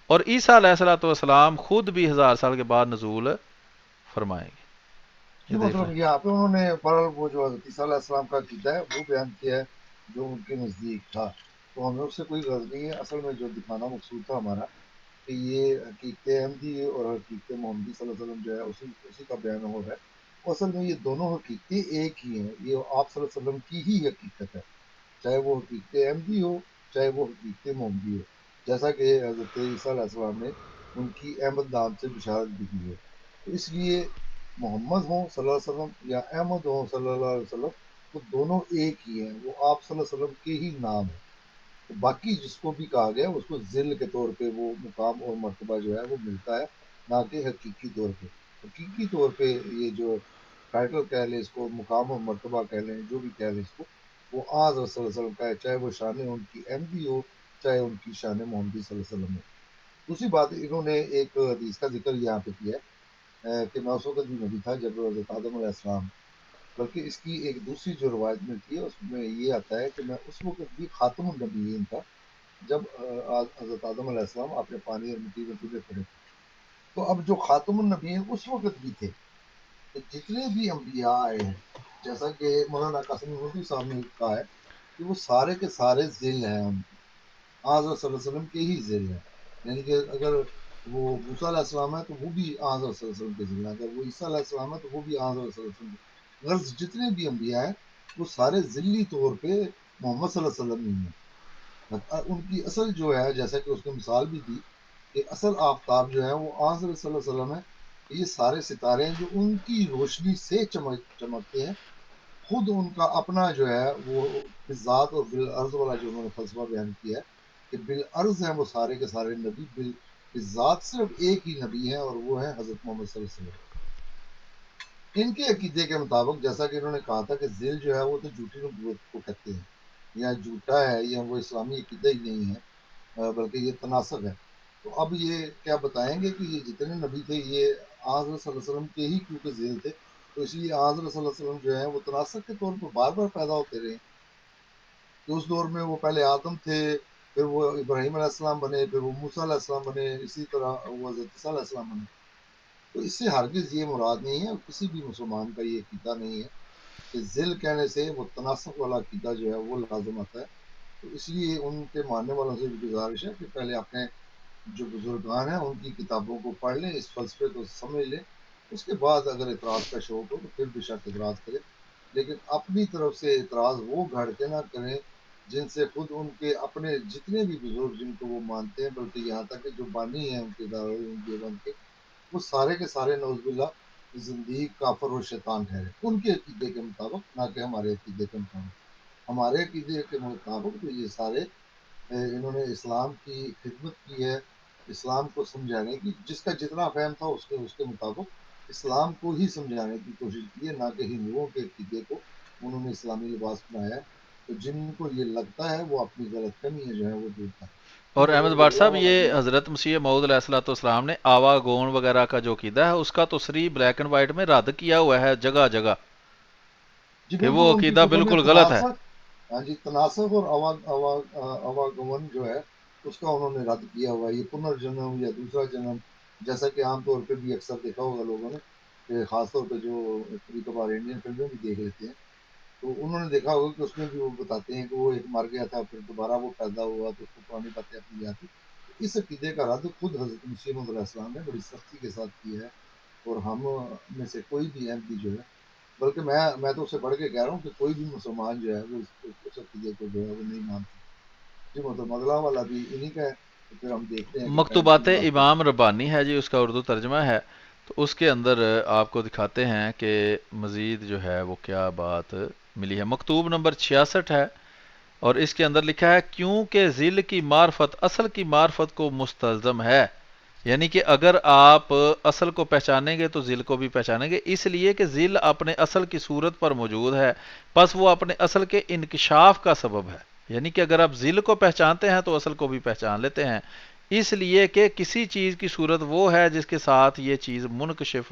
اور عیسیٰ علیہ الصلوۃ والسلام خود بھی 1000 سال کے بعد نزول فرمائیں گے. جی یہ دیکھ لیں. مطلب یہاں پہ انہوں نے بہرحال وہ جو حضرت عیسیٰ علیہ السلام کا عقیدہ ہے وہ بیان کیا ہے جو ان کے نزدیک تھا، تو ہمیں اس سے کوئی غرض نہیں ہے. اصل میں جو دکھانا مقصود تھا ہمارا کہ یہ حقیقت احمدی اور حقیقت محمدی صلی اللہ علیہ وسلم جو ہے اسی کا بیان ہو رہا ہے. اصل میں یہ دونوں حقیقتیں ایک ہی ہیں، یہ آپ صلی اللہ علیہ وسلم کی ہی حقیقت ہے، چاہے وہ حقیقت احمدی ہو چاہے وہ حقیقت محمدی ہو. جیسا کہ حضرت عیسیٰ علیہ السلام نے ان کی احمد نام سے بشارت بھی کی ہے، تو اس لیے محمد ہوں صلی اللہ علیہ وسلم یا احمد ہوں صلی اللہ علیہ وسلم، وہ دونوں ایک ہی ہیں، وہ آپ صلی اللہ علیہ وسلم کے ہی نام ہیں. تو باقی جس کو بھی کہا گیا اس کو ذل کے طور پہ وہ مقام اور مرتبہ جو ہے وہ ملتا ہے، نہ کہ حقیقی طور پہ. حقیقی طور پہ یہ جو ٹائٹل کہہ لیں، اس کو مقام اور مرتبہ کہہ لیں، جو بھی کہہ لیں اس کو، وہ آج صلی اللہ علیہ وسلم کا ہے، چاہے وہ شان ان کی احمدی ہو چاہے ان کی شان محمدی صلی اللہ علیہ وسلم ہو. دوسری بات، انہوں نے ایک حدیث کا ذکر یہاں پہ کیا ہے کہ میں اس وقت بھی نبی تھا جب حضرت آدم علیہ السلام، بلکہ اس کی ایک دوسری جو روایت ملتی ہے اس میں یہ آتا ہے کہ میں اس وقت بھی خاتم النبیین تھا جب حضرت آدم علیہ السلام اپنے پانی اور مٹی میں تلے پڑے تھے. تو اب جو خاتم النبیین اس وقت بھی تھے، تو جتنے بھی انبیاء آئے ہیں، جیسا کہ مولانا قاسم نانوتوی صاحب نے کہا ہے کہ وہ سارے کے سارے ذل ہیں ان کے، آج صلی اللہ علیہ وسلم کے ہی ذل ہیں. یعنی کہ اگر وہ موسیٰ علیہ السلام ہے تو وہ بھی آج صلی اللہ علیہ وسلم کے ذل ہیں، اگر وہ عیسیٰ علیہ السلام ہے تو وہ بھی آج صلی اللہ علیہ وسلم کے. غرض جتنے بھی انبیاء ہیں وہ سارے ذلی طور پہ محمد صلی اللہ علیہ وسلم ہی ہیں. ان کی اصل جو ہے، جیسا کہ اس نے مثال بھی دی کہ اصل آفتاب جو ہے وہ آن صلی اللہ علیہ وسلم ہے. یہ سارے ستارے ہیں جو ان کی روشنی سے چمکتے ہیں. خود ان کا اپنا جو ہے وہ ذات اور بالعرض والا جو انہوں نے فلسفہ بیان کیا ہے کہ بالعرض ہیں وہ سارے کے سارے نبی، بالذات صرف ایک ہی نبی ہیں اور وہ ہے حضرت محمد صلی اللہ علیہ وسلم. ان کے عقیدے کے مطابق، جیسا کہ انہوں نے کہا تھا کہ ذیل جو ہے وہ تو جھوٹی نبوت کو کہتے ہیں، یا جھوٹا ہے، یا وہ اسلامی عقیدہ ہی نہیں ہے، بلکہ یہ تناسخ ہے. تو اب یہ کیا بتائیں گے کہ یہ جتنے نبی تھے یہ آج صلی اللہ علیہ وسلم کے ہی کیونکہ ذیل تھے، تو اس لیے آج صلی اللہ علیہ وسلم جو ہے وہ تناسخ کے طور پر بار بار پیدا ہوتے رہے. کہ اس دور میں وہ پہلے آدم تھے، پھر وہ ابراہیم علیہ السلام بنے، پھر وہ موسیٰ علیہ السلام بنے، اسی طرح وہ حضرت عیسیٰ علیہ السلام بنے. تو اس سے ہرگز یہ مراد نہیں ہے، اور کسی بھی مسلمان کا یہ عقیدہ نہیں ہے کہ ذل کہنے سے وہ تناسخ والا عقیدہ جو ہے وہ لازم آتا ہے. تو اس لیے ان کے ماننے والوں سے بھی گزارش ہے کہ پہلے اپنے جو بزرگان ہیں ان کی کتابوں کو پڑھ لیں، اس فلسفے کو سمجھ لیں، اس کے بعد اگر اعتراض کا شوق ہو تو پھر بے شک اعتراض کریں. لیکن اپنی طرف سے اعتراض وہ گھڑ کے نہ کریں جن سے خود ان کے اپنے جتنے بھی بزرگ جن کو وہ مانتے ہیں، بلکہ یہاں تک کہ جو بانی ہیں ان کے دارالعلوم دیوبند کے، وہ سارے کے سارے نعوذ باللہ زندیق، کافر اور شیطان ٹھہرے ان کے عقیدے کے مطابق، نہ کہ ہمارے عقیدے کے مطابق. ہمارے عقیدے کے مطابق تو یہ سارے انہوں نے اسلام کی خدمت کی ہے، اسلام کو سمجھانے کی، جس کا جتنا فہم تھا اس کے مطابق اسلام کو ہی سمجھانے کی کوشش کی ہے، نہ کہ ہندوؤں کے عقیدے کو انہوں نے اسلامی لباس بنایا ہے. تو جن کو یہ لگتا ہے وہ اپنی غلط فہمی ہے جو ہے وہ دور کریں. جی اور احمد مطلب بٹ اگلا صاحب، والا یہ بھی. حضرت مسیح موعود علیہ الصلوۃ والسلام نے آوا گون وغیرہ کا جو عقیدہ ہے اس کا تو صریح بلیک اینڈ وائٹ میں رد کیا ہوا ہے جگہ جگہ جی کہ بالکل، وہ ان کی عقیدہ کتب میں بالکل غلط ہے. تناسخ، ہاں جی، تناسخ اور اواگمن جو ہے اس کا انہوں نے رد کیا ہوا ہے. یہ پنرجنم یا دوسرا جنم، جیسا کہ عام طور پہ بھی اکثر دیکھا ہوگا لوگوں نے کہ خاص طور پہ جو کبھی کبھار انڈین فلمیں بھی دیکھ لیتے ہیں، تو انہوں نے دیکھا ہوگا کہ اس میں بھی وہ بتاتے ہیں کہ وہ ایک مر گیا تھا پھر دوبارہ وہ پیدا ہوا تو اس کو پرانی باتیں اپنی یاد تھی. اس عقیدے کا رد خود حضرت مسیح موعود علیہ السلام نے بڑی سختی کے ساتھ کیا ہے، اور ہم میں سے کوئی بھی احمدی جو ہے، بلکہ میں تو اس سے بڑھ کے کہہ رہا ہوں کہ کوئی بھی مسلمان جو ہے وہ اس عقیدے کو جو ہے وہ نہیں مانتا. جی مطلب اگلا والا بھی انہی کا ہے، تو پھر ہم دیکھتے ہیں کہ ٹائم کی مکتوبات مناسبت. امام ربانی ہے جی، اس کا اردو ترجمہ ہے. تو اس کے اندر آپ کو دکھاتے ہیں کہ مزید جو ہے وہ کیا بات ملی ہے. مکتوب نمبر 66 ہے، اور اس کے اندر لکھا ہے کیونکہ ذل کی معرفت اصل کی معرفت کو مستلزم ہے. یعنی کہ اگر آپ اصل کو پہچانیں گے تو ذل کو بھی پہچانیں گے، اس لیے کہ ذل اپنے اصل کی صورت پر موجود ہے، پس وہ اپنے اصل کے انکشاف کا سبب ہے. یعنی کہ اگر آپ ذل کو پہچانتے ہیں تو اصل کو بھی پہچان لیتے ہیں، اس لیے کہ کسی چیز کی صورت وہ ہے جس کے ساتھ یہ چیز منکشف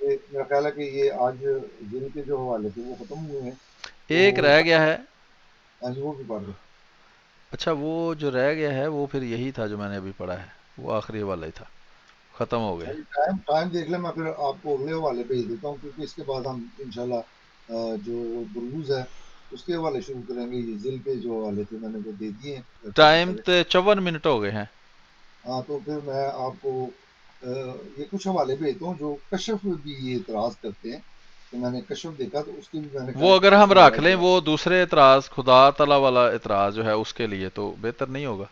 یہ میرا خیال ہے کہ یہ آج ذیل کے جو حوالے تھے وہ ختم ہوئے ہیں، تو ایک رہ گیا ہے. ہاں جی وہ بھی پڑھ دو. اچھا وہ جو رہ گیا ہے وہ پھر یہی تھا جو میں نے ابھی پڑھا ہے، وہ آخری والا ہی تھا، ختم ہو گئے. اچھا جی، ٹائم دیکھ لیں، میں پھر آپ کو اگلے حوالے بھیج دیتا ہوں، کیونکہ اس کے بعد ہم انشاءاللہ جو بروز ہے اس کے حوالے شروع کریں گے. یہ ذیل کے جو حوالے تھے میں نے وہ دے دیے ہیں پہلے ٹائم سارے. 54 منٹ ہو گئے ہیں. ہاں تو پھر میں آپ کو یہ کچھ حوالے بھیجتا ہوں جو کشف بھی یہ اعتراض کرتے ہیں، کہ میں نے کشف دیکھا تو اس کے بھی میں نے کہا وہ کہ اگر کچھ ہم رکھ حوالہ لیں جو ہے وہ دوسرے اعتراض خدا تعالیٰ والا اعتراض جو ہے اس کے لیے تو بہتر نہیں ہوگا،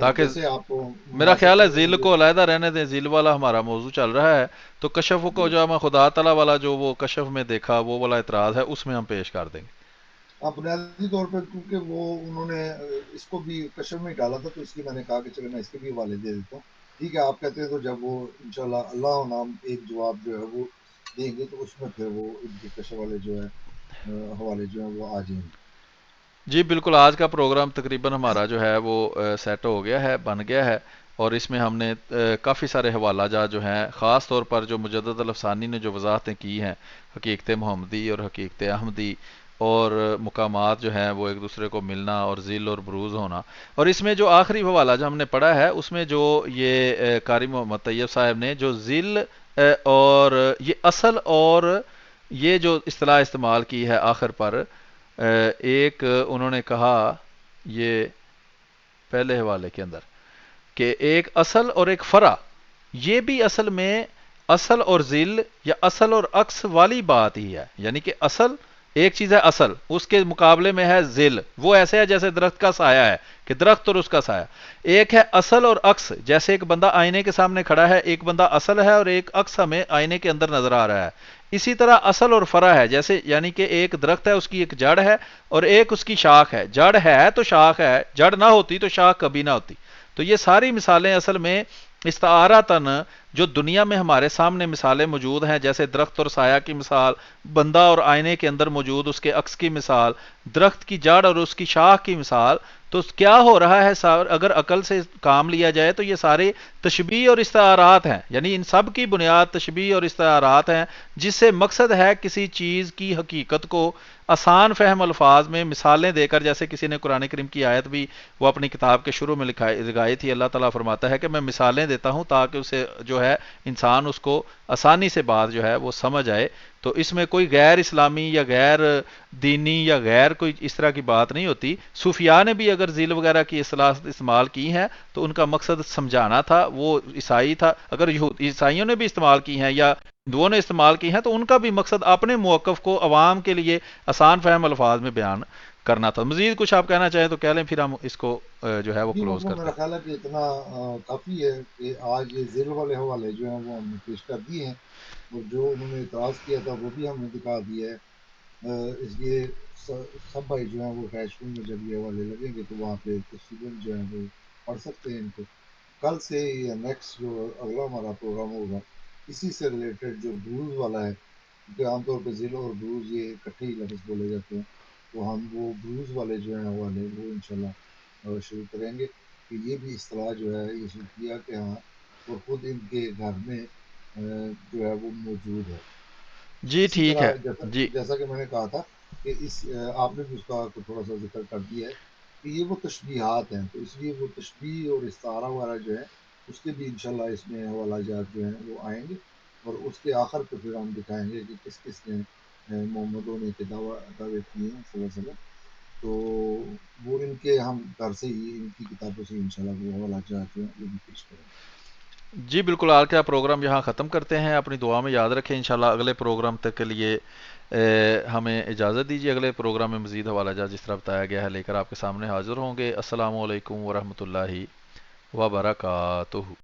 تاکہ جیسے آپ کو میرا مناسب خیال ہے سمجھے ذیل مجھے. کو علیحدہ رہنے دیں، ذیل والا ہمارا موضوع چل رہا ہے، تو کشف کو جی جو ہم خدا تعالیٰ والا جو وہ کشف میں دیکھا وہ والا اعتراض ہے اس میں ہم پیش کر دیں گے. بنیادی طور پہ کیونکہ وہ انہوں نے اس کو بھی کشف میں ڈالا تھا، تو اس لیے میں نے کہا کہ چلو میں اس کے بھی حوالے دے دیتا ہوں. ٹھیک ہے آپ کہتے ہیں، تو جب وہ انشاءاللہ اللہ نام ایک جواب جو ہے وہ دیں گے تو اس میں پھر وہ ان کے کشف والے جو ہے حوالے جو ہیں وہ آ جائیں گے. جی بالکل، آج کا پروگرام تقریباً ہمارا جو ہے وہ سیٹ ہو گیا ہے، بن گیا ہے، اور اس میں ہم نے کافی سارے حوالہ جات جو ہیں، خاص طور پر جو مجدد الافسانی نے جو وضاحتیں کی ہیں، حقیقت محمدی اور حقیقت احمدی، اور مقامات جو ہیں وہ ایک دوسرے کو ملنا اور ذیل اور بروز ہونا. اور اس میں جو آخری حوالہ جو ہم نے پڑھا ہے اس میں جو یہ قاری محمد طیب صاحب نے جو ذیل اور یہ اصل اور یہ جو اصطلاح استعمال کی ہے آخر پر، ایک انہوں نے کہا یہ پہلے حوالے کے اندر کہ ایک اصل اور ایک فرع، یہ بھی اصل میں اصل اور ذل یا اصل اور عکس والی بات ہی ہے. یعنی کہ اصل ایک چیز ہے، اصل اس کے مقابلے میں ہے ذل، وہ ایسے ہے جیسے درخت کا سایہ ہے کہ درخت اور اس کا سایہ. ایک ہے اصل اور عکس، جیسے ایک بندہ آئینے کے سامنے کھڑا ہے، ایک بندہ اصل ہے اور ایک عکس ہمیں آئینے کے اندر نظر آ رہا ہے. اسی طرح اصل اور فرع ہے، جیسے یعنی کہ ایک درخت ہے، اس کی ایک جڑ ہے اور ایک اس کی شاخ ہے. جڑ ہے تو شاخ ہے، جڑ نہ ہوتی تو شاخ کبھی نہ ہوتی. تو یہ ساری مثالیں اصل میں استعارتاً جو دنیا میں ہمارے سامنے مثالیں موجود ہیں، جیسے درخت اور سایہ کی مثال، بندہ اور آئینے کے اندر موجود اس کے عکس کی مثال، درخت کی جڑ اور اس کی شاخ کی مثال. تو کیا ہو رہا ہے، اگر عقل سے کام لیا جائے تو یہ سارے تشبیہ اور استعارات ہیں، یعنی ان سب کی بنیاد تشبیہ اور استعارات ہیں، جس سے مقصد ہے کسی چیز کی حقیقت کو آسان فہم الفاظ میں مثالیں دے کر، جیسے کسی نے قرآن کریم کی آیت بھی وہ اپنی کتاب کے شروع میں لگائی تھی. اللہ تعالیٰ فرماتا ہے کہ میں مثالیں دیتا ہوں تاکہ اسے جو ہے انسان اس کو آسانی سے بات جو ہے وہ سمجھ آئے. تو اس میں کوئی غیر اسلامی یا غیر دینی یا غیر کوئی اس طرح کی بات نہیں ہوتی. صوفیاء نے بھی اگر ذیل وغیرہ کی اصطلاح استعمال کی ہیں تو ان کا مقصد سمجھانا تھا، وہ عیسائی تھا. اگر عیسائیوں نے بھی استعمال کی ہیں یا ہندوؤں نے استعمال کی ہیں تو ان کا بھی مقصد اپنے موقف کو عوام کے لیے آسان فہم الفاظ میں بیان کرنا تھا. مزید کچھ آپ کہنا چاہیں تو کہہ لیں، پھر ہم اس کو جو ہے وہ جی کلوز مطلب کرتے میرا ہیں. خیال ہے کہ اتنا کافی ہے کہ آج یہ ذیل والے حوالے جو ہیں وہ ہم نے پیش کر دیے ہیں، اور جو انہوں نے اعتراض کیا تھا وہ بھی ہم نے دکھا دیا ہے. اس لیے سب بھائی جو ہیں وہ ہیش روم میں جب یہ حوالے لگیں گے تو وہاں پہ تفصیلاً جو ہیں وہ پڑھ سکتے ہیں ان کو. کل سے یا نیکسٹ جو اگلا ہمارا پروگرام ہوگا اسی سے ریلیٹڈ جو بروز والا ہے، کیونکہ عام طور پہ ذیل اور بروز یہ اکٹھے ہی لفظ بولے جاتے ہیں، تو ہم وہ بروز والے جو ہیں حوالے وہ انشاءاللہ شروع کریں گے. کہ یہ بھی اصطلاح جو ہے یہ صوفیہ کے ہاں اور خود ان کے گھر میں جو ہے وہ موجود ہے. جی اسی ٹھیک ہے. طرح جیسا جی جیسا کہ میں نے کہا تھا کہ آپ نے بھی اس کا تھوڑا سا ذکر کر دیا ہے کہ یہ وہ تشبیہات ہیں، تو اس لیے وہ تشبیہ اور استعارہ وغیرہ جو ہے اس کے بھی انشاءاللہ اس میں حوالہ جات جو ہیں وہ آئیں گے. اور اس کے آخر پہ پھر ہم دکھائیں گے کہ کس کس نے محمد ہونے کے دعوے کیے ہیں صلی اللہ علیہ وسلم. تو وہ ان کے ہم گھر سے ہی ان کی کتابوں سے انشاءاللہ وہ حوالہ جات جو ہیں وہ بھی پیش کریں گے. جی بالکل، آج کا پروگرام یہاں ختم کرتے ہیں. اپنی دعا میں یاد رکھیں، انشاءاللہ اگلے پروگرام تک کے لیے ہمیں اجازت دیجیے. اگلے پروگرام میں مزید حوالہ جات جس طرح بتایا گیا ہے لے کر آپ کے سامنے حاضر ہوں گے. السلام علیکم ورحمۃ اللہ وبرکاتہ.